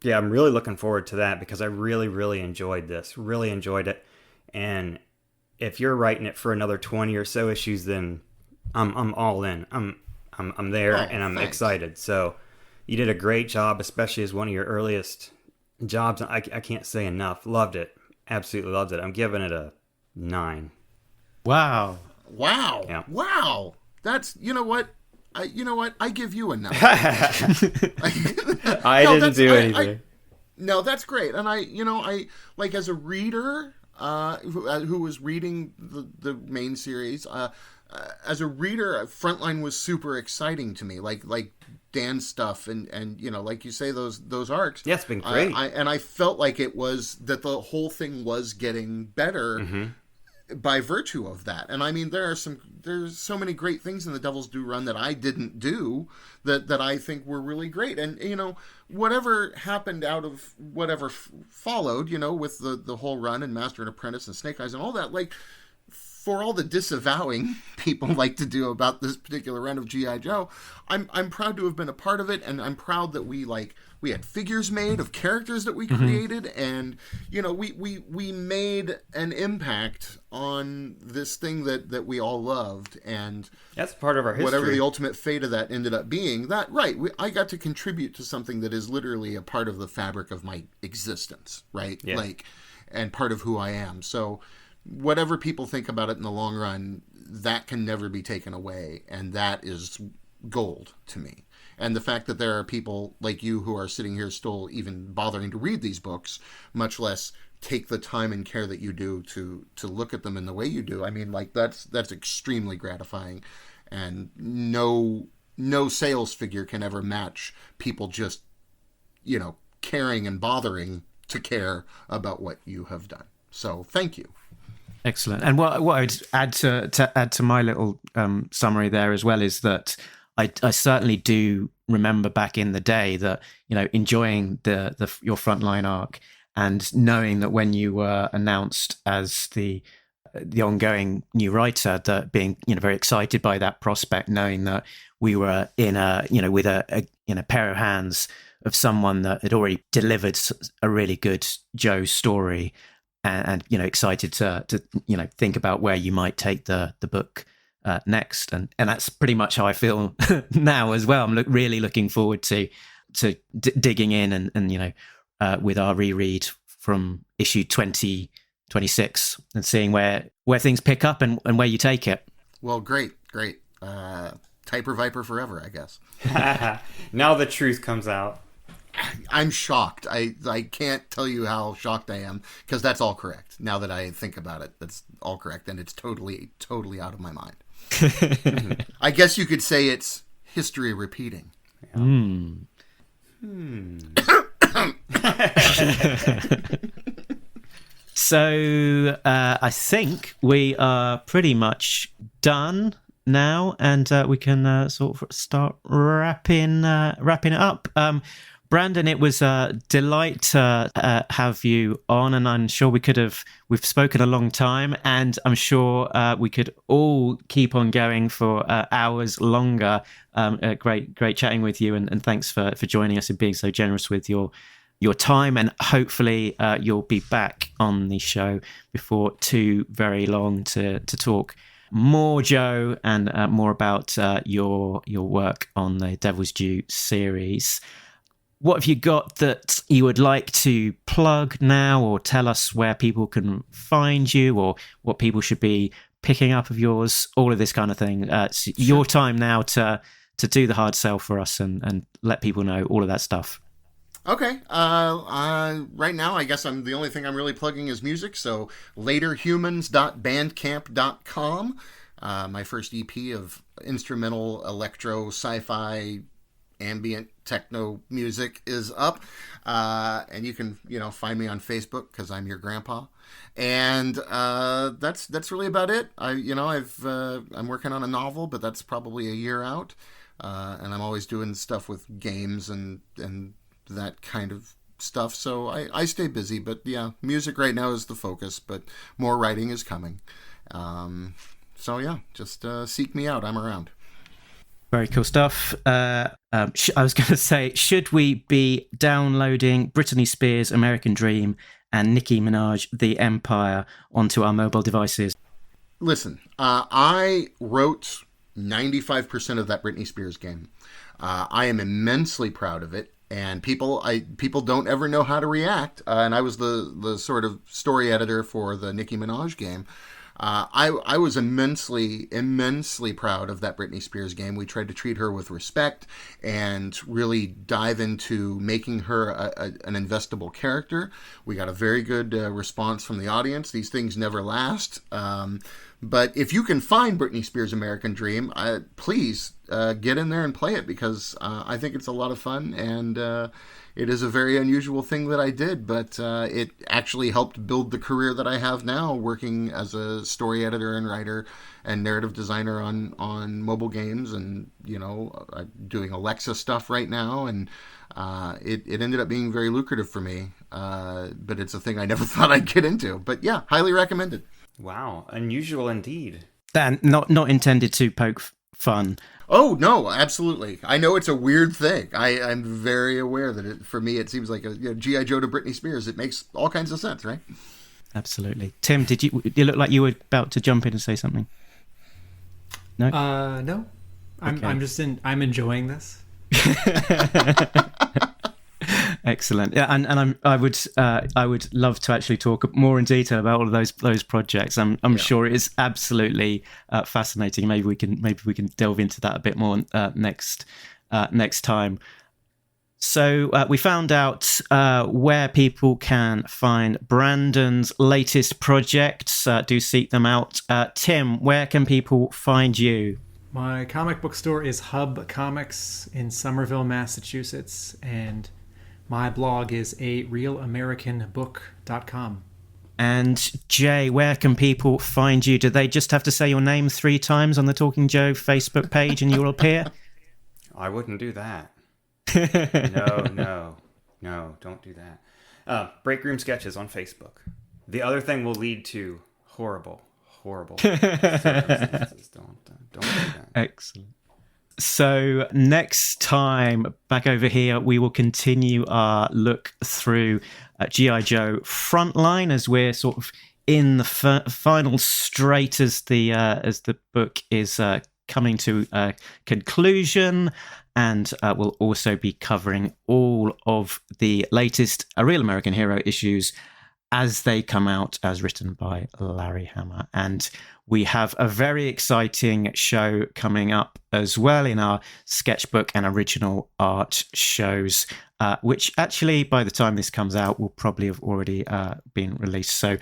yeah, I'm really looking forward to that because I really, really enjoyed this. Really enjoyed it. And if you're writing it for another 20 or so issues, then I'm all in. I'm there, and I'm excited. So you did a great job, especially as one of your earliest jobs. I can't say enough. Loved it. Absolutely loved it. I'm giving it a 9. Wow. Yeah. Wow. That's, you know what? I give you a 9. I didn't do anything. No, that's great. And I like as a reader who was reading the main series, as a reader, Frontline was super exciting to me. Like Dan's stuff and like you say, those arcs. Yeah, it's been great. I felt like it was that the whole thing was getting better by virtue of that. And I mean, there's so many great things in the Devil's Due run that I didn't do that I think were really great. And whatever happened out of whatever followed, with the whole run and Master and Apprentice and Snake Eyes and all that, like, for all the disavowing people like to do about this particular run of G.I. Joe, I'm proud to have been a part of it, and I'm proud that we had figures made of characters that we created, and we made an impact on this thing that we all loved, and that's part of our history. Whatever the ultimate fate of that ended up being, I got to contribute to something that is literally a part of the fabric of my existence, right? Yeah. And part of who I am. So whatever people think about it in the long run, that can never be taken away, and that is gold to me. And the fact that there are people like you who are sitting here still even bothering to read these books, much less take the time and care that you do to look at them in the way you do, I mean, like, that's extremely gratifying, and no sales figure can ever match people just caring and bothering to care about what you have done. So thank you. Excellent. And what I'd add to my little summary there as well is that I certainly do remember back in the day that enjoying your Frontline arc, and knowing that when you were announced as the ongoing new writer, that being very excited by that prospect, knowing that we were in with a pair of hands of someone that had already delivered a really good Joe story. And excited to think about where you might take the book next, and that's pretty much how I feel now as well. I'm really looking forward to digging in and with our reread from issue 26 and seeing where things pick up and where you take it. Well, great. Typer Viper forever, I guess. Now the truth comes out. I'm shocked. I can't tell you how shocked I am, because that's all correct. Now that I think about it, that's all correct, and it's totally out of my mind. I guess you could say it's history repeating. Yeah. So I think we are pretty much done now, and we can sort of start wrapping it up. Brandon, it was a delight to have you on, and I'm sure we've spoken a long time, and I'm sure we could all keep on going for hours longer. Great chatting with you, and thanks for joining us and being so generous with your time, and hopefully you'll be back on the show before too very long to talk more, Joe, and more about your work on the Devil's Due series. What have you got that you would like to plug now, or tell us where people can find you, or what people should be picking up of yours, all of this kind of thing? It's your time now to do the hard sell for us and let people know all of that stuff. Okay. Right now, I guess the only thing I'm really plugging is music. So laterhumans.bandcamp.com. My first EP of instrumental electro sci-fi ambient techno music is up, and you can find me on Facebook because I'm your grandpa, and that's really about it. I'm working on a novel, but that's probably a year out, and I'm always doing stuff with games and that kind of stuff, so I stay busy. But yeah, music right now is the focus, but more writing is coming. So yeah, just seek me out. I'm around. Very cool stuff. I was going to say, should we be downloading Britney Spears' American Dream and Nicki Minaj, The Empire, onto our mobile devices? Listen, I wrote 95% of that Britney Spears game. I am immensely proud of it, and people don't ever know how to react. And I was the sort of story editor for the Nicki Minaj game. I was immensely proud of that Britney Spears game. We tried to treat her with respect and really dive into making her an investable character. We got a very good response from the audience. These things never last. But if you can find Britney Spears' American Dream, please get in there and play it, because I think it's a lot of fun, and it is a very unusual thing that I did, but it actually helped build the career that I have now, working as a story editor and writer and narrative designer on mobile games, and doing Alexa stuff right now, and it ended up being very lucrative for me, but it's a thing I never thought I'd get into. But yeah, highly recommended. Wow, unusual indeed. And not intended to poke fun. Oh, no, absolutely. I know it's a weird thing. I'm very aware that for me, it seems like a G.I. Joe to Britney Spears. It makes all kinds of sense, right? Absolutely. Tim, you look like you were about to jump in and say something? No? No. I'm enjoying this. Excellent. Yeah, and I would love to actually talk more in detail about all of those projects. I'm sure it is absolutely fascinating. Maybe we can delve into that a bit more next time. So we found out where people can find Brandon's latest projects. Do seek them out. Tim, where can people find you? My comic book store is Hub Comics in Somerville, Massachusetts, and my blog is arealamericanbook.com. And Jay, where can people find you? Do they just have to say your name 3 times on the Talking Joe Facebook page and you'll appear? I wouldn't do that. No, don't do that. Break Room Sketches on Facebook. The other thing will lead to horrible circumstances. Don't do that. Excellent. So next time, back over here, we will continue our look through G.I. Joe Frontline, as we're sort of in the final straight as the book is coming to a conclusion, and we'll also be covering all of the latest A Real American Hero issues as they come out, as written by Larry Hama. And we have a very exciting show coming up as well in our sketchbook and original art shows, which actually, by the time this comes out, will probably have already been released. So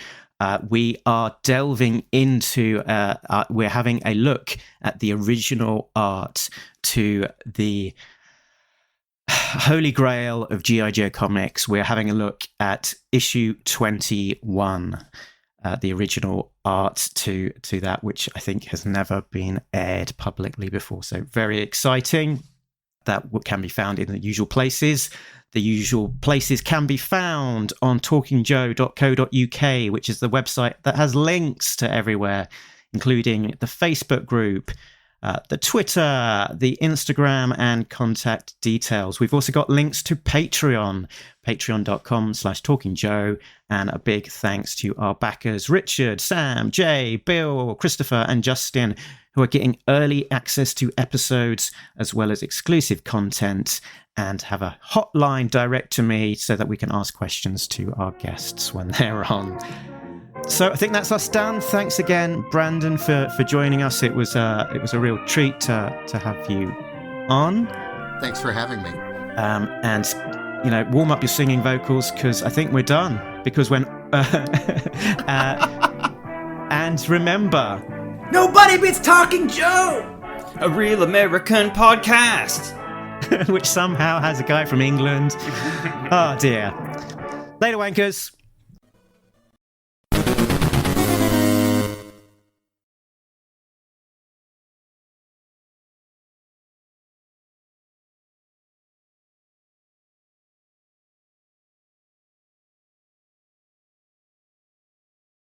we are delving into, we're having a look at the original art to the Holy Grail of G.I. Joe comics. We're having a look at issue 21, the original art to that, which I think has never been aired publicly before. So very exciting. That can be found in the usual places. The usual places can be found on talkingjoe.co.uk, which is the website that has links to everywhere, including the Facebook group, the Twitter, the Instagram, and contact details. We've also got links to Patreon, patreon.com/talkingjoe. And a big thanks to our backers, Richard, Sam, Jay, Bill, Christopher, and Justin, who are getting early access to episodes as well as exclusive content, and have a hotline direct to me so that we can ask questions to our guests when they're on. So I think that's us done. Thanks again, Brandon, for joining us. It was a real treat to have you on. Thanks for having me. And warm up your singing vocals, because I think we're done. Because when and remember, nobody beats Talking Joe, a real American podcast, which somehow has a guy from England. Oh dear. Later, wankers.